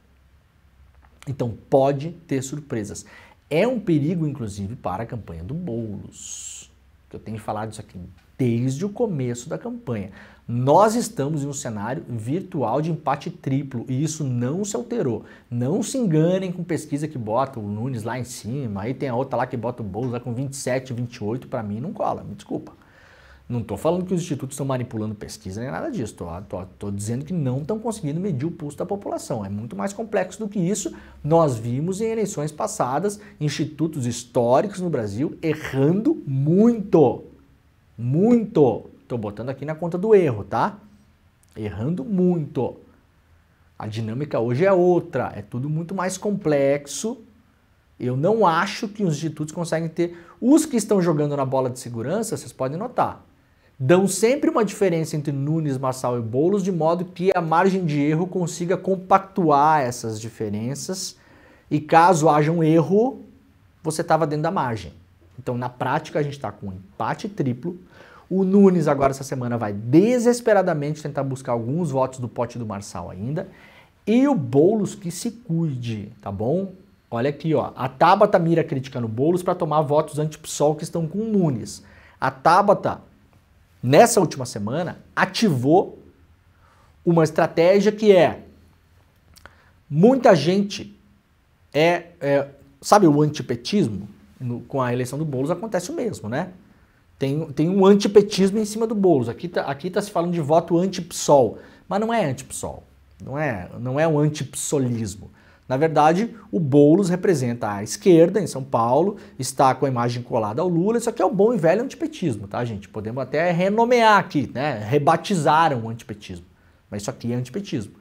Então pode ter surpresas. É um perigo, inclusive, para a campanha do Boulos. Eu tenho falado isso aqui desde o começo da campanha. Nós estamos em um cenário virtual de empate triplo e isso não se alterou. Não se enganem com pesquisa que bota o Nunes lá em cima, aí tem a outra lá que bota o Boulos lá com 27, 28, para mim não cola, me desculpa. Não estou falando que os institutos estão manipulando pesquisa nem nada disso, estou dizendo que não estão conseguindo medir o pulso da população. É muito mais complexo do que isso. Nós vimos em eleições passadas institutos históricos no Brasil errando muito. Estou botando aqui na conta do erro, tá? Errando muito. A dinâmica hoje é outra, é tudo muito mais complexo. Eu não acho que os institutos conseguem ter... Os que estão jogando na bola de segurança, vocês podem notar, dão sempre uma diferença entre Nunes, Marçal e Boulos, de modo que a margem de erro consiga compactuar essas diferenças e caso haja um erro, você estava dentro da margem. Então, na prática, a gente está com um empate triplo. O Nunes agora essa semana vai desesperadamente tentar buscar alguns votos do pote do Marçal ainda. E o Boulos que se cuide, tá bom? Olha aqui, ó. A Tabata mira crítica no Boulos para tomar votos anti-PSOL que estão com o Nunes. A Tabata, nessa última semana, ativou uma estratégia que é... Muita gente sabe o antipetismo? com a eleição do Boulos acontece o mesmo, né? Tem um antipetismo em cima do Boulos. Aqui tá se falando de voto anti-PSOL, mas não é anti-PSOL. Não é um anti-psolismo. Na verdade, o Boulos representa a esquerda em São Paulo, está com a imagem colada ao Lula. Isso aqui é o bom e velho antipetismo, tá, gente? Podemos até renomear aqui, né? Rebatizaram o antipetismo. Mas isso aqui é antipetismo.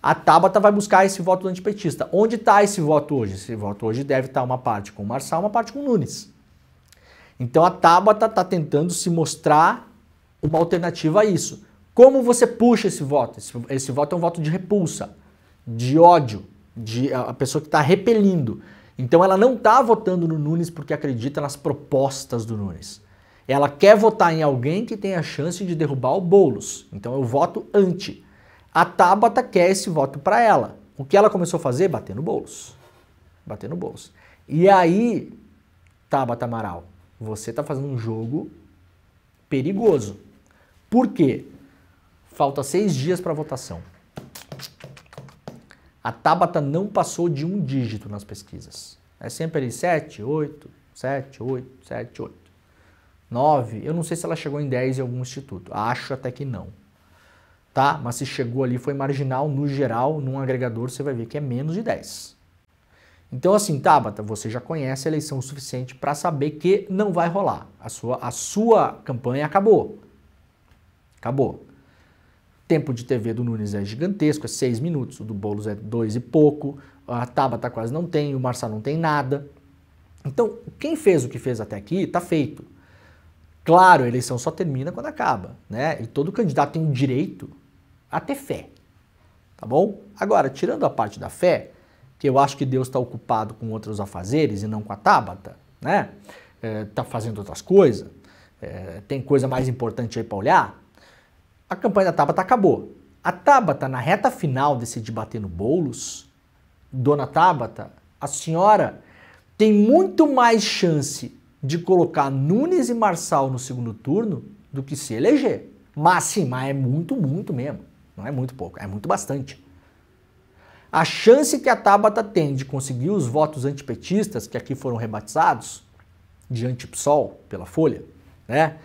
A Tabata vai buscar esse voto antipetista. Onde está esse voto hoje? Esse voto hoje deve estar uma parte com o Marçal, uma parte com o Nunes. Então a Tabata está tentando se mostrar uma alternativa a isso. Como você puxa esse voto? Esse voto é um voto de repulsa, de ódio, de a pessoa que está repelindo. Então ela não está votando no Nunes porque acredita nas propostas do Nunes. Ela quer votar em alguém que tem a chance de derrubar o Boulos. Então é o voto anti. A Tabata quer esse voto para ela. O que ela começou a fazer? Bater no Boulos. Bater no Boulos. E aí, Tabata Amaral, você está fazendo um jogo perigoso. Por quê? Falta 6 dias para a votação. A Tabata não passou de um dígito nas pesquisas. É sempre ali 7, 8, 7, 8, 7, 8. 9, eu não sei se ela chegou em 10 em algum instituto. Acho até que não. Tá? Mas se chegou ali foi marginal, no geral, num agregador você vai ver que é menos de 10. Então assim, Tabata, você já conhece a eleição o suficiente para saber que não vai rolar. A sua campanha acabou. Acabou. Tempo de TV do Nunes é gigantesco, é 6 minutos, o do Boulos é 2 e pouco, a Tabata quase não tem, o Marçal não tem nada. Então, quem fez o que fez até aqui, está feito. Claro, a eleição só termina quando acaba, né? E todo candidato tem o direito a ter fé, tá bom? Agora, tirando a parte da fé, que eu acho que Deus está ocupado com outros afazeres e não com a Tabata, né? Tá fazendo outras coisas, tem coisa mais importante aí para olhar. A campanha da Tabata acabou. A Tabata, na reta final desse debater no Boulos, dona Tabata, a senhora tem muito mais chance de colocar Nunes e Marçal no segundo turno do que se eleger. Mas sim, mas é muito, muito mesmo. Não é muito pouco, é muito bastante. A chance que a Tabata tem de conseguir os votos antipetistas, que aqui foram rebatizados, de anti-PSOL pela Folha, né?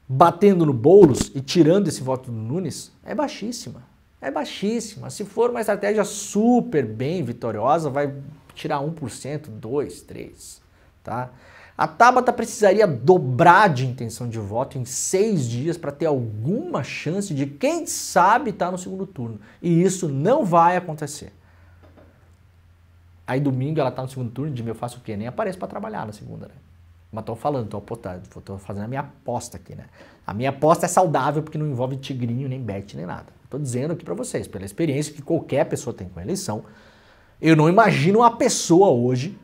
Batendo no Boulos e tirando esse voto do Nunes, é baixíssima. É baixíssima. Se for uma estratégia super bem vitoriosa, vai tirar 1%, 2%, 3%. Tá? A Tabata precisaria dobrar de intenção de voto em 6 dias para ter alguma chance de, quem sabe, estar no segundo turno. E isso não vai acontecer. Aí domingo ela está no segundo turno, eu faço o quê? Nem apareço para trabalhar na segunda, né? Mas estou falando, estou fazendo a minha aposta aqui, né? A minha aposta é saudável porque não envolve tigrinho, nem bet, nem nada. Estou dizendo aqui para vocês, pela experiência que qualquer pessoa tem com a eleição, eu não imagino uma pessoa hoje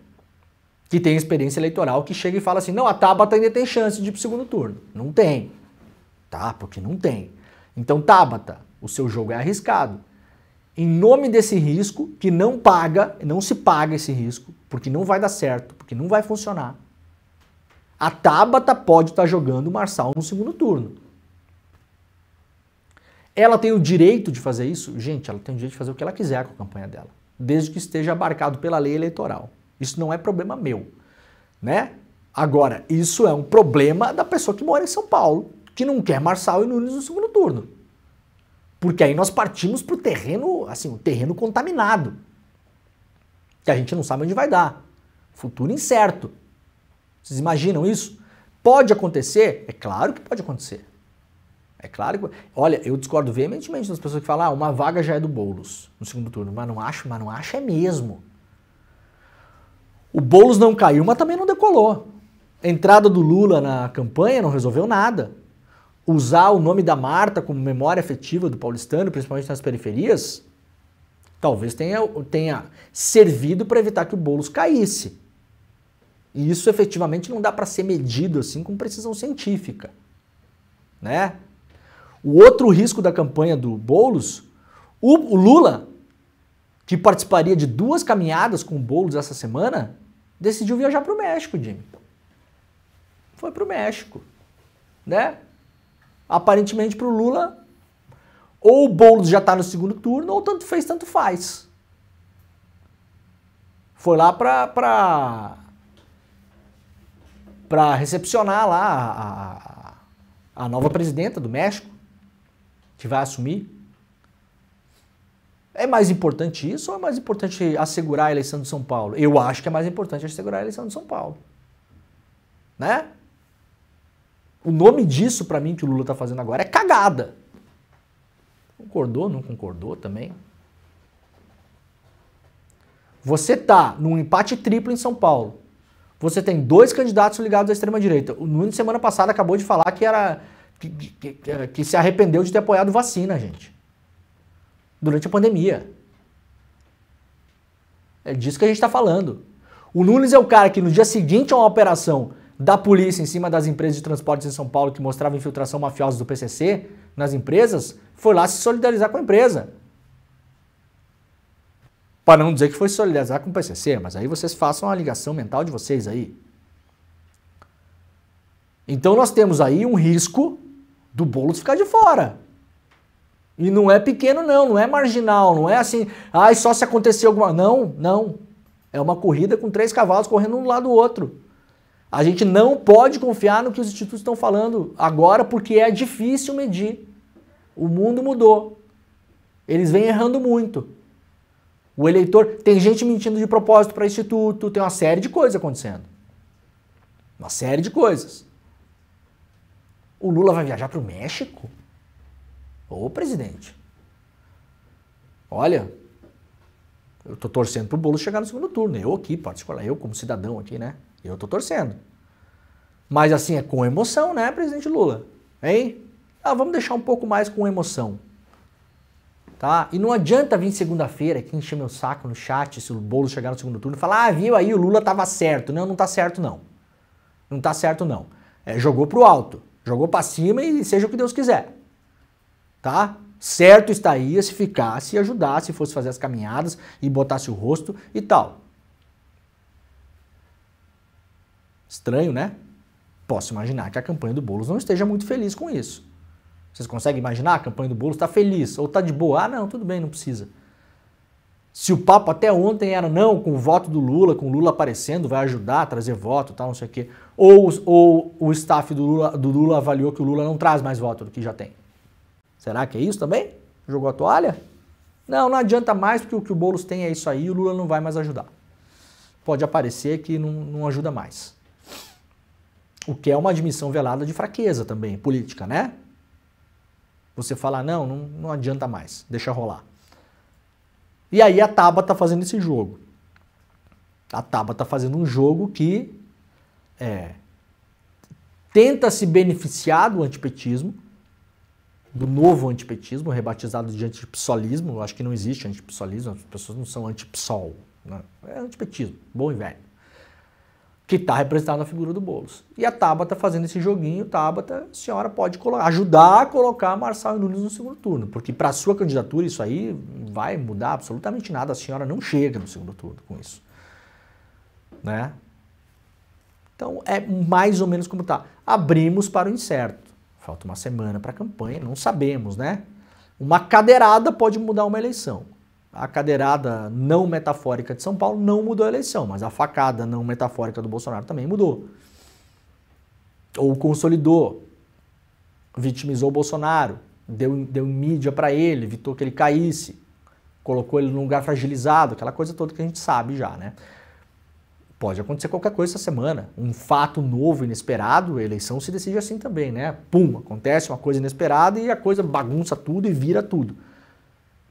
que tem experiência eleitoral que chega e fala assim, não, a Tabata ainda tem chance de ir para o segundo turno. Não tem. Tá? Porque não tem. Então, Tabata, o seu jogo é arriscado. Em nome desse risco, que não se paga esse risco, porque não vai dar certo, porque não vai funcionar, a Tabata pode estar jogando o Marçal no segundo turno. Ela tem o direito de fazer isso? Gente, ela tem o direito de fazer o que ela quiser com a campanha dela, desde que esteja abarcado pela lei eleitoral. Isso não é problema meu, né? Agora, isso é um problema da pessoa que mora em São Paulo, que não quer Marçal e Nunes no segundo turno. Porque aí nós partimos para o terreno, assim, o terreno contaminado, que a gente não sabe onde vai dar. Futuro incerto. Vocês imaginam isso? Pode acontecer? É claro que pode acontecer. É claro que... Olha, eu discordo veementemente das pessoas que falam, uma vaga já é do Boulos no segundo turno. Mas não acho é mesmo. O Boulos não caiu, mas também não decolou. A entrada do Lula na campanha não resolveu nada. Usar o nome da Marta como memória afetiva do paulistano, principalmente nas periferias, talvez tenha servido para evitar que o Boulos caísse. E isso efetivamente não dá para ser medido assim com precisão científica, né? O outro risco da campanha do Boulos, o Lula, que participaria de 2 caminhadas com o Boulos essa semana, decidiu viajar para o México, Jimmy. Foi para o México, né? Aparentemente para o Lula, ou o Boulos já está no segundo turno, ou tanto fez, tanto faz. Foi lá para para recepcionar lá a nova presidenta do México, que vai assumir. É mais importante isso ou é mais importante assegurar a eleição de São Paulo? Eu acho que é mais importante assegurar a eleição de São Paulo. Né? O nome disso, para mim, que o Lula tá fazendo agora é cagada. Concordou, não concordou também? Você tá num empate triplo em São Paulo. Você tem 2 candidatos ligados à extrema-direita. O Nunes, semana passada, acabou de falar que se arrependeu de ter apoiado vacina, gente. Durante a pandemia. É disso que a gente está falando. O Nunes é o cara que no dia seguinte a uma operação da polícia em cima das empresas de transportes em São Paulo que mostrava infiltração mafiosa do PCC nas empresas, foi lá se solidarizar com a empresa. Para não dizer que foi se solidarizar com o PCC, mas aí vocês façam a ligação mental de vocês aí. Então nós temos aí um risco do Boulos ficar de fora. E não é pequeno não é marginal, não é assim, só se acontecer alguma... Não. É uma corrida com 3 cavalos correndo um do lado do outro. A gente não pode confiar no que os institutos estão falando agora porque é difícil medir. O mundo mudou. Eles vêm errando muito. O eleitor... Tem gente mentindo de propósito para instituto, tem uma série de coisas acontecendo. Uma série de coisas. O Lula vai viajar para o México? Ô, presidente. Olha, eu tô torcendo pro Boulos chegar no segundo turno. Eu aqui, particular, eu como cidadão aqui, né? Eu tô torcendo. Mas assim, é com emoção, né, presidente Lula? Hein? Vamos deixar um pouco mais com emoção. Tá? E não adianta vir segunda-feira aqui encher meu saco no chat se o Boulos chegar no segundo turno e falar, viu aí, o Lula tava certo. Não tá certo não. Não tá certo não. Jogou pro alto. Jogou pra cima e seja o que Deus quiser. Tá? Certo estaria se ficasse e ajudasse, se fosse fazer as caminhadas e botasse o rosto e tal. Estranho, né? Posso imaginar que a campanha do Boulos não esteja muito feliz com isso. Vocês conseguem imaginar? A campanha do Boulos está feliz ou está de boa? Não, tudo bem, não precisa. Se o papo até ontem era não, com o voto do Lula, com o Lula aparecendo, vai ajudar a trazer voto, tal, não sei o quê. Ou o staff do Lula avaliou que o Lula não traz mais voto do que já tem. Será que é isso também? Jogou a toalha? Não adianta mais porque o que o Boulos tem é isso aí e o Lula não vai mais ajudar. Pode aparecer que não ajuda mais. O que é uma admissão velada de fraqueza também, política, né? Você falar, não adianta mais, deixa rolar. E aí a Tabata tá fazendo esse jogo. A Tabata tá fazendo um jogo que tenta se beneficiar do antipetismo, do novo antipetismo, rebatizado de antipsolismo. Eu acho que não existe antipsolismo, as pessoas não são antipsol. Né? É antipetismo, bom e velho. Que está representado na figura do Boulos. E a Tabata fazendo esse joguinho, Tabata, a senhora pode ajudar a colocar Marçal e Nunes no segundo turno, porque para a sua candidatura isso aí vai mudar absolutamente nada, a senhora não chega no segundo turno com isso. Né? Então é mais ou menos como está. Abrimos para o incerto. Falta uma semana para a campanha, não sabemos, né? Uma cadeirada pode mudar uma eleição. A cadeirada não metafórica de São Paulo não mudou a eleição, mas a facada não metafórica do Bolsonaro também mudou. Ou consolidou, vitimizou o Bolsonaro, deu mídia para ele, evitou que ele caísse, colocou ele num lugar fragilizado, aquela coisa toda que a gente sabe já, né? Pode acontecer qualquer coisa essa semana, um fato novo, inesperado, a eleição se decide assim também, né? Pum, acontece uma coisa inesperada e a coisa bagunça tudo e vira tudo.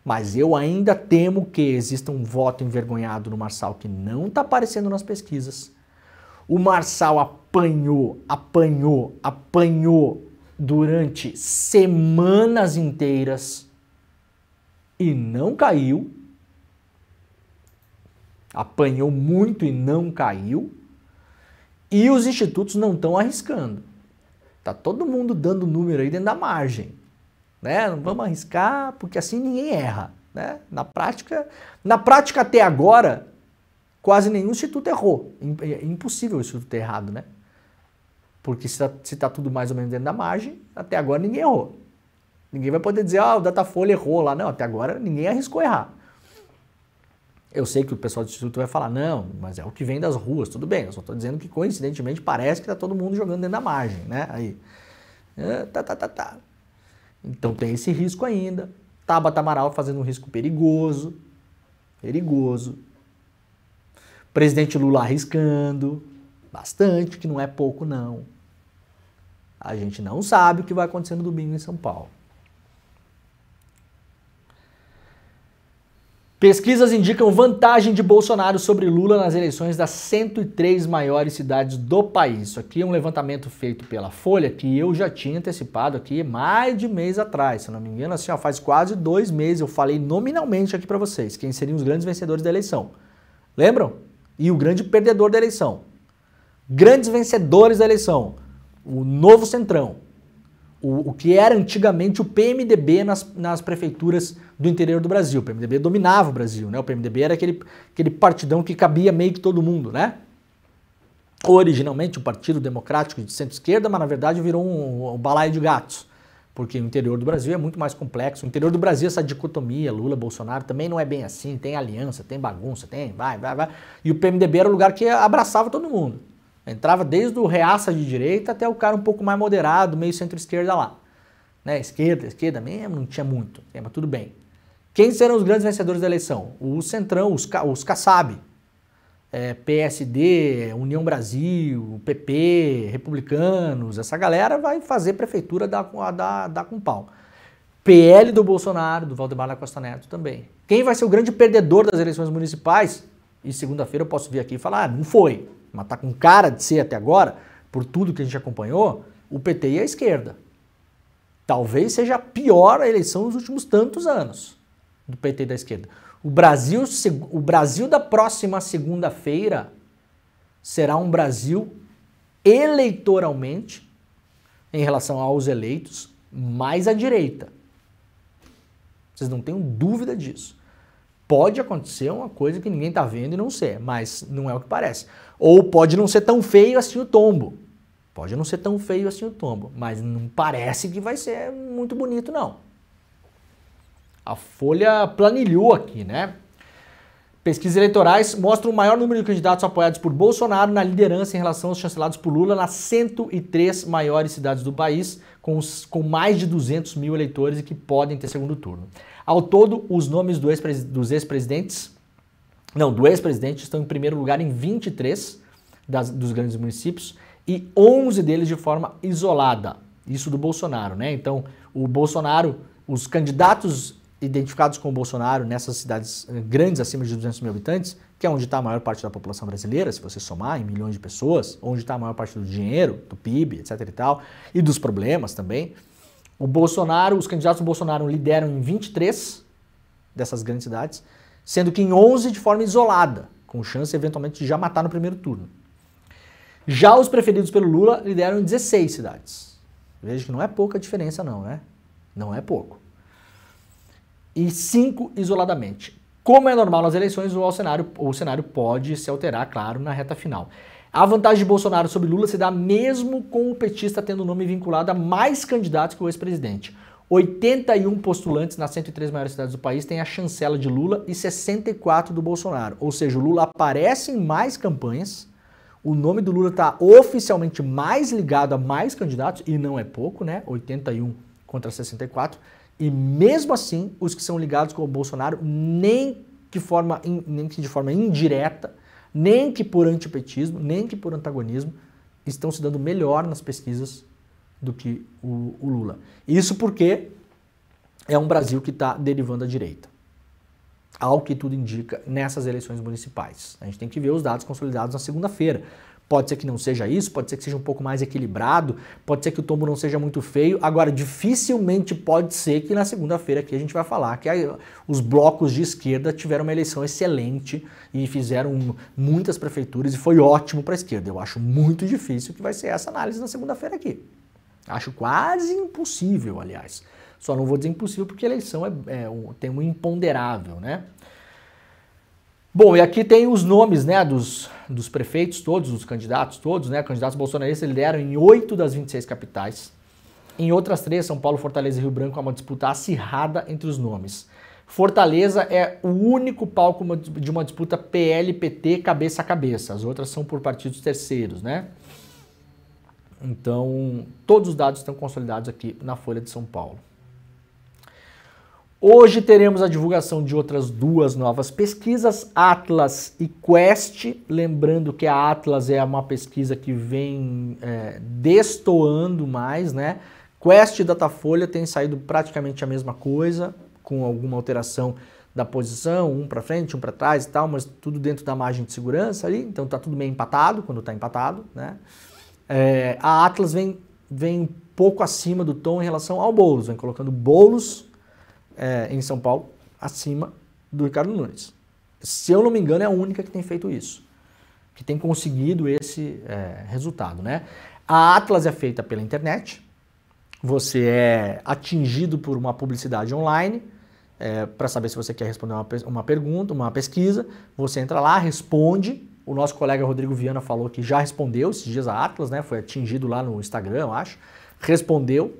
Mas eu ainda temo que exista um voto envergonhado no Marçal que não está aparecendo nas pesquisas. O Marçal apanhou durante semanas inteiras e não caiu. Apanhou muito e não caiu. E os institutos não estão arriscando. Tá todo mundo dando número aí dentro da margem. Né? Não vamos arriscar, porque assim ninguém erra. Né? Na prática até agora, quase nenhum instituto errou. É impossível o instituto ter errado, né? Porque se está tudo mais ou menos dentro da margem, até agora ninguém errou. Ninguém vai poder dizer, o Datafolha errou lá. Não, até agora ninguém arriscou errar. Eu sei que o pessoal do Instituto vai falar, não, mas é o que vem das ruas, tudo bem, eu só estou dizendo que coincidentemente parece que está todo mundo jogando dentro da margem, né? Aí, Então tem esse risco ainda. Tabata Amaral fazendo um risco perigoso, Presidente Lula arriscando, bastante, que não é pouco não. A gente não sabe o que vai acontecer no domingo em São Paulo. Pesquisas indicam vantagem de Bolsonaro sobre Lula nas eleições das 103 maiores cidades do país. Isso aqui é um levantamento feito pela Folha que eu já tinha antecipado aqui mais de mês atrás. Se eu não me engano, assim, ó, faz quase 2 meses eu falei nominalmente aqui para vocês quem seriam os grandes vencedores da eleição. Lembram? E o grande perdedor da eleição. Grandes vencedores da eleição. O novo Centrão. O que era antigamente o PMDB nas prefeituras do interior do Brasil. O PMDB dominava o Brasil, né? O PMDB era aquele partidão que cabia meio que todo mundo, né? Originalmente um partido democrático de centro-esquerda, mas na verdade virou um balaio de gatos. Porque o interior do Brasil é muito mais complexo. O interior do Brasil, essa dicotomia, Lula, Bolsonaro, também não é bem assim. Tem aliança, tem bagunça, tem vai. E o PMDB era o lugar que abraçava todo mundo. Entrava desde o reaça de direita até o cara um pouco mais moderado, meio centro-esquerda lá. Né? Esquerda mesmo, não tinha muito, mas tudo bem. Quem serão os grandes vencedores da eleição? O Centrão, os Kassab, PSD, União Brasil, PP, Republicanos, essa galera vai fazer prefeitura dar com pau. PL do Bolsonaro, do Valdemar da Costa Neto também. Quem vai ser o grande perdedor das eleições municipais? E segunda-feira eu posso vir aqui e falar, não foi. Mas tá com cara de ser até agora, por tudo que a gente acompanhou, o PT e a esquerda. Talvez seja a pior eleição dos últimos tantos anos do PT e da esquerda. O Brasil da próxima segunda-feira será um Brasil eleitoralmente, em relação aos eleitos, mais à direita. Vocês não tenham dúvida disso. Pode acontecer uma coisa que ninguém está vendo e não ser, mas não é o que parece. Ou pode não ser tão feio assim o tombo. Mas não parece que vai ser muito bonito, não. A Folha planilhou aqui, né? Pesquisas eleitorais mostram o maior número de candidatos apoiados por Bolsonaro na liderança em relação aos chancelados por Lula nas 103 maiores cidades do país, com mais de 200 mil eleitores e que podem ter segundo turno. Ao todo, os nomes do ex-presidente estão em primeiro lugar em 23 dos grandes municípios e 11 deles de forma isolada. Isso do Bolsonaro, né? Então, o Bolsonaro, os candidatos identificados com o Bolsonaro nessas cidades grandes acima de 200 mil habitantes, que é onde está a maior parte da população brasileira, se você somar em milhões de pessoas, onde está a maior parte do dinheiro, do PIB, etc e tal, e dos problemas também. Os candidatos do Bolsonaro lideram em 23 dessas grandes cidades, sendo que em 11 de forma isolada, com chance eventualmente de já matar no primeiro turno. Já os preferidos pelo Lula lideram em 16 cidades. Veja que não é pouca diferença não, né? Não é pouco. E 5 isoladamente. Como é normal nas eleições, o cenário pode se alterar, claro, na reta final. A vantagem de Bolsonaro sobre Lula se dá mesmo com o petista tendo o nome vinculado a mais candidatos que o ex-presidente. 81 postulantes nas 103 maiores cidades do país têm a chancela de Lula e 64 do Bolsonaro. Ou seja, o Lula aparece em mais campanhas, o nome do Lula está oficialmente mais ligado a mais candidatos, e não é pouco, né? 81 contra 64. E mesmo assim, os que são ligados com o Bolsonaro, nem que de forma indireta, nem que por antipetismo, nem que por antagonismo, estão se dando melhor nas pesquisas do que o Lula. Isso porque é um Brasil que está derivando à direita, ao que tudo indica nessas eleições municipais. A gente tem que ver os dados consolidados na segunda-feira. Pode ser que não seja isso, pode ser que seja um pouco mais equilibrado, pode ser que o tombo não seja muito feio. Agora, dificilmente pode ser que na segunda-feira aqui a gente vai falar que os blocos de esquerda tiveram uma eleição excelente e fizeram muitas prefeituras e foi ótimo para a esquerda. Eu acho muito difícil que vai ser essa análise na segunda-feira aqui. Acho quase impossível, aliás. Só não vou dizer impossível porque a eleição tem um imponderável, né? Bom, e aqui tem os nomes, né, dos prefeitos todos, dos candidatos todos, né? Candidatos bolsonaristas lideram em 8 das 26 capitais. Em outras 3, São Paulo, Fortaleza e Rio Branco, há uma disputa acirrada entre os nomes. Fortaleza é o único palco de uma disputa PL-PT cabeça a cabeça. As outras são por partidos terceiros, né? Então, todos os dados estão consolidados aqui na Folha de São Paulo. Hoje teremos a divulgação de outras duas novas pesquisas, Atlas e Quest. Lembrando que a Atlas é uma pesquisa que vem destoando mais, né? Quest e Datafolha têm saído praticamente a mesma coisa, com alguma alteração da posição, um para frente, um para trás e tal, mas tudo dentro da margem de segurança ali, então tá tudo meio empatado quando tá empatado, né? A Atlas vem um pouco acima do tom em relação ao Boulos, vem colocando Boulos em São Paulo acima do Ricardo Nunes. Se eu não me engano, é a única que tem feito isso, que tem conseguido esse resultado, né? A Atlas é feita pela internet, você é atingido por uma publicidade online, para saber se você quer responder uma pergunta, uma pesquisa, você entra lá, responde. O nosso colega Rodrigo Viana falou que já respondeu esses dias a Atlas, né? Foi atingido lá no Instagram, eu acho. Respondeu.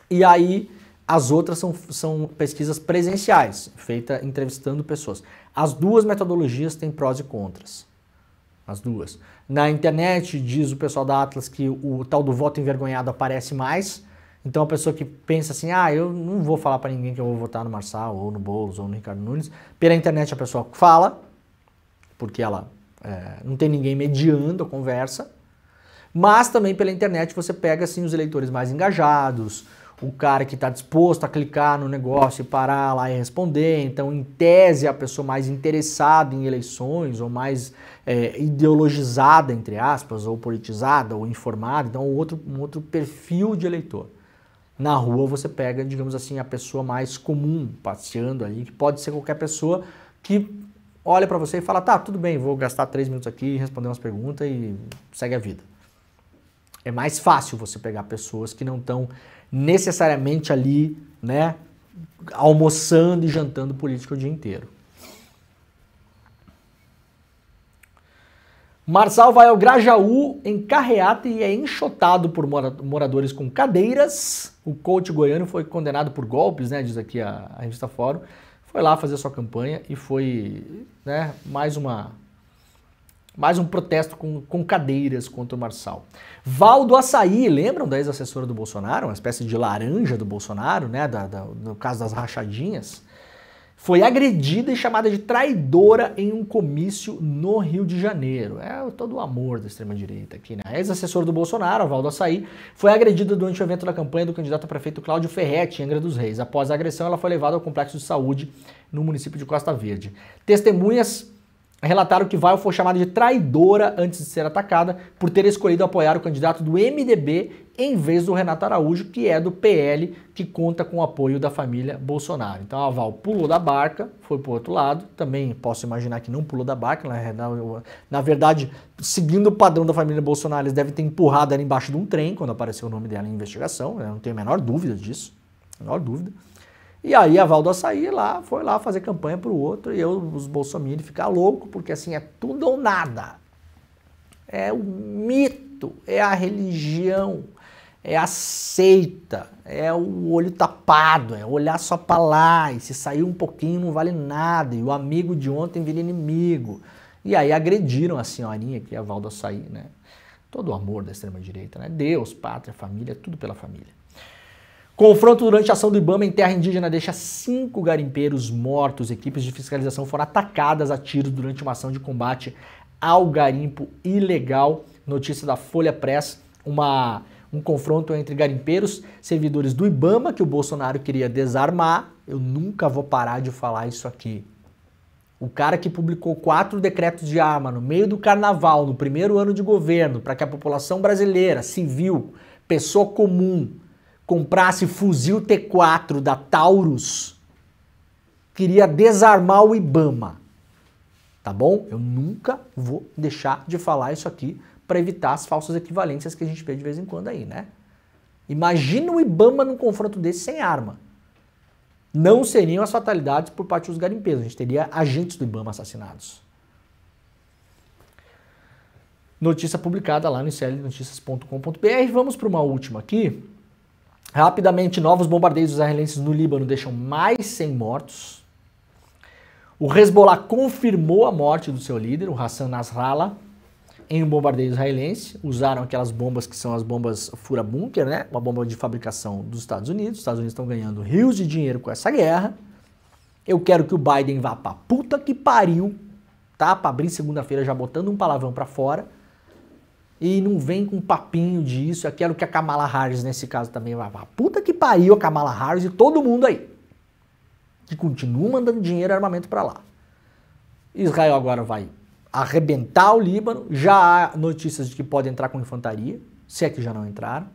E aí as outras são pesquisas presenciais, feitas entrevistando pessoas. As duas metodologias têm prós e contras. As duas. Na internet, diz o pessoal da Atlas que o tal do voto envergonhado aparece mais. Então a pessoa que pensa assim, eu não vou falar para ninguém que eu vou votar no Marçal, ou no Boulos, ou no Ricardo Nunes. Pela internet a pessoa fala, porque ela não tem ninguém mediando a conversa. Mas também pela internet você pega assim, os eleitores mais engajados, o cara que está disposto a clicar no negócio e parar lá e responder. Então, em tese, a pessoa mais interessada em eleições, ou mais ideologizada, entre aspas, ou politizada, ou informada. Então, um outro perfil de eleitor. Na rua você pega, digamos assim, a pessoa mais comum, passeando ali, que pode ser qualquer pessoa que olha para você e fala, tá, tudo bem, vou gastar 3 minutos aqui, responder umas perguntas e segue a vida. É mais fácil você pegar pessoas que não estão necessariamente ali, né, almoçando e jantando política o dia inteiro. Marçal vai ao Grajaú em carreata e é enxotado por moradores com cadeiras. O coach goiano foi condenado por golpes, né, diz aqui a revista Fórum. Foi lá fazer sua campanha e foi, né, mais um protesto com cadeiras contra o Marçal. Valdo Açaí, lembram da ex-assessora do Bolsonaro? Uma espécie de laranja do Bolsonaro, né, no caso das rachadinhas. Foi agredida e chamada de traidora em um comício no Rio de Janeiro. É todo o amor da extrema-direita aqui, né? A ex-assessora do Bolsonaro, a Valdo Açaí, foi agredida durante o evento da campanha do candidato a prefeito Cláudio Ferretti, em Angra dos Reis. Após a agressão, ela foi levada ao complexo de saúde no município de Costa Verde. Testemunhas relataram que Val foi chamada de traidora antes de ser atacada por ter escolhido apoiar o candidato do MDB em vez do Renato Araújo, que é do PL, que conta com o apoio da família Bolsonaro. Então a Val pulou da barca, foi pro outro lado, também posso imaginar que não pulou da barca, na verdade, seguindo o padrão da família Bolsonaro, eles devem ter empurrado ela embaixo de um trem, quando apareceu o nome dela em investigação, eu não tenho a menor dúvida disso, menor dúvida. E aí a Valdo Açaí foi lá fazer campanha pro outro e os bolsominions ficar louco, porque assim, é tudo ou nada. É o mito, é a religião, é a seita, é o olho tapado, é olhar só pra lá, e se sair um pouquinho não vale nada, e o amigo de ontem vira inimigo. E aí agrediram a senhorinha aqui, a Valdo Açaí, né? Todo o amor da extrema-direita, né? Deus, pátria, família, tudo pela família. Confronto durante a ação do Ibama em terra indígena deixa 5 garimpeiros mortos. Equipes de fiscalização foram atacadas a tiros durante uma ação de combate ao garimpo ilegal. Notícia da Folha Press, um confronto entre garimpeiros, servidores do Ibama, que o Bolsonaro queria desarmar. Eu nunca vou parar de falar isso aqui. O cara que publicou 4 decretos de arma no meio do carnaval, no primeiro ano de governo, para que a população brasileira, civil, pessoa comum, comprasse fuzil T4 da Taurus, queria desarmar o Ibama, tá bom? Eu nunca vou deixar de falar isso aqui para evitar as falsas equivalências que a gente vê de vez em quando aí, né? Imagina o Ibama num confronto desse sem arma. Não seriam as fatalidades por parte dos garimpeiros, a gente teria agentes do Ibama assassinados. Notícia publicada lá no iclnoticias.com.br. Vamos para uma última aqui. Rapidamente, novos bombardeios israelenses no Líbano deixam mais 100 mortos. O Hezbollah confirmou a morte do seu líder, o Hassan Nasrallah, em um bombardeio israelense. Usaram aquelas bombas que são as bombas fura-bunker, né? Uma bomba de fabricação dos Estados Unidos. Os Estados Unidos estão ganhando rios de dinheiro com essa guerra. Eu quero que o Biden vá pra puta que pariu, tá? Pra abrir segunda-feira já botando um palavrão pra fora. E não vem com papinho disso. Eu quero que a Kamala Harris, nesse caso, também vá pra puta que pariu, a Kamala Harris e todo mundo aí. Que continua mandando dinheiro e armamento pra lá. Israel agora vai arrebentar o Líbano. Já há notícias de que pode entrar com infantaria, se é que já não entraram.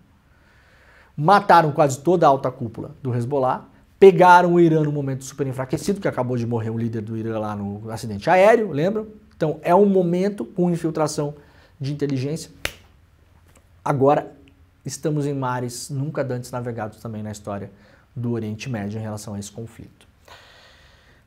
Mataram quase toda a alta cúpula do Hezbollah. Pegaram o Irã no momento super enfraquecido, que acabou de morrer o líder do Irã lá no acidente aéreo, lembram? Então é um momento com infiltração de inteligência. Agora estamos em mares nunca antes navegados também na história do Oriente Médio em relação a esse conflito.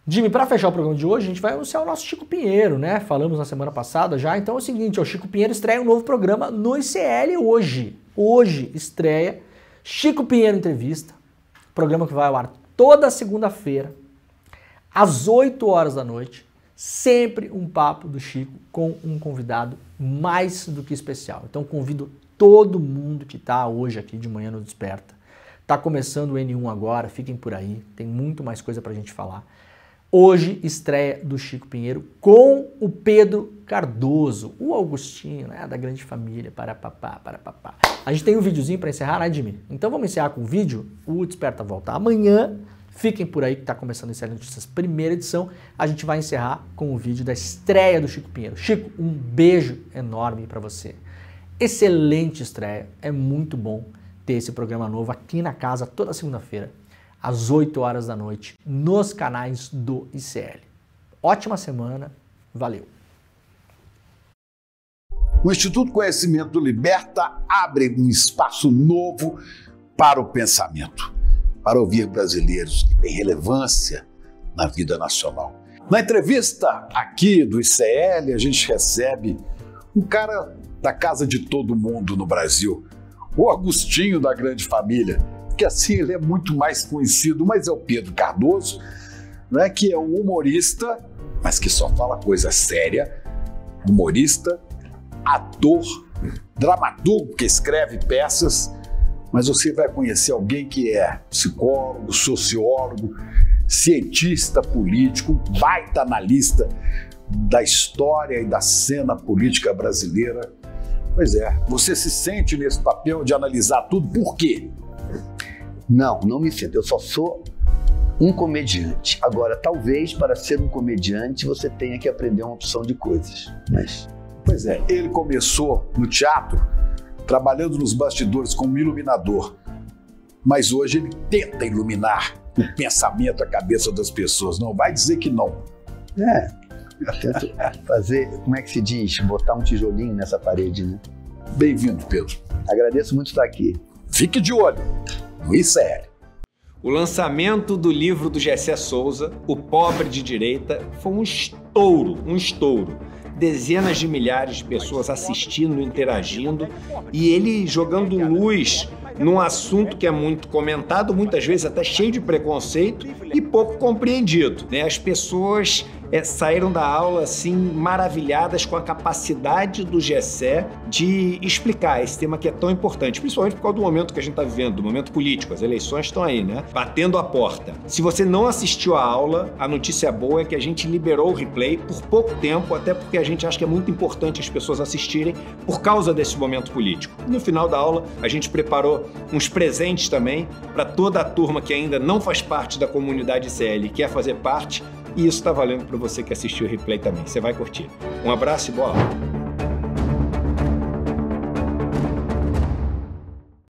Jimmy, para fechar o programa de hoje, a gente vai anunciar o nosso Chico Pinheiro, né? Falamos na semana passada já, então é o seguinte, o Chico Pinheiro estreia um novo programa no ICL hoje. Hoje estreia Chico Pinheiro Entrevista, programa que vai ao ar toda segunda-feira, às 8 horas da noite, sempre um papo do Chico com um convidado mais do que especial. Então convido todo mundo que está hoje aqui de manhã no Desperta. Tá começando o N1 agora, fiquem por aí, tem muito mais coisa pra gente falar. Hoje, estreia do Chico Pinheiro com o Pedro Cardoso, o Augustinho, né, da grande família, para papá. A gente tem um videozinho para encerrar, né, Jimmy? Então vamos encerrar com o vídeo, o Desperta volta amanhã, fiquem por aí que está começando a ICL Notícias, primeira edição, a gente vai encerrar com o vídeo da estreia do Chico Pinheiro. Chico, um beijo enorme para você. Excelente estreia, é muito bom ter esse programa novo aqui na casa toda segunda-feira, às 8 horas da noite, nos canais do ICL. Ótima semana, valeu! O Instituto Conhecimento Liberta abre um espaço novo para o pensamento, para ouvir brasileiros que têm relevância na vida nacional. Na entrevista aqui do ICL, a gente recebe um cara da casa de todo mundo no Brasil, o Augustinho da grande família, que assim ele é muito mais conhecido, mas é o Pedro Cardoso, né, que é um humorista, mas que só fala coisa séria, humorista, ator, dramaturgo que escreve peças, mas você vai conhecer alguém que é psicólogo, sociólogo, cientista político, baita analista da história e da cena política brasileira. Pois é, você se sente nesse papel de analisar tudo, por quê? Não me sinto. Eu só sou um comediante. Agora, talvez para ser um comediante você tenha que aprender uma opção de coisas. Mas... Pois é, ele começou no teatro, trabalhando nos bastidores como iluminador. Mas hoje ele tenta iluminar o pensamento, a cabeça das pessoas. Não vai dizer que não. Eu tento fazer, como é que se diz? Botar um tijolinho nessa parede, né? Bem-vindo, Pedro. Agradeço muito estar aqui. Fique de olho no ICL. O lançamento do livro do Gessé Souza, O Pobre de Direita, foi um estouro. Dezenas de milhares de pessoas assistindo, interagindo, e ele jogando luz num assunto que é muito comentado, muitas vezes até cheio de preconceito e pouco compreendido, né? As pessoas saíram da aula assim maravilhadas com a capacidade do Gessé de explicar esse tema que é tão importante, principalmente por causa do momento que a gente está vivendo, do momento político. As eleições estão aí, né? Batendo a porta. Se você não assistiu a aula, a notícia boa é que a gente liberou o replay por pouco tempo, até porque a gente acha que é muito importante as pessoas assistirem por causa desse momento político. No final da aula, a gente preparou uns presentes também para toda a turma que ainda não faz parte da comunidade ICL e quer fazer parte. E isso está valendo para você que assistiu o replay também. Você vai curtir. Um abraço e boa aula.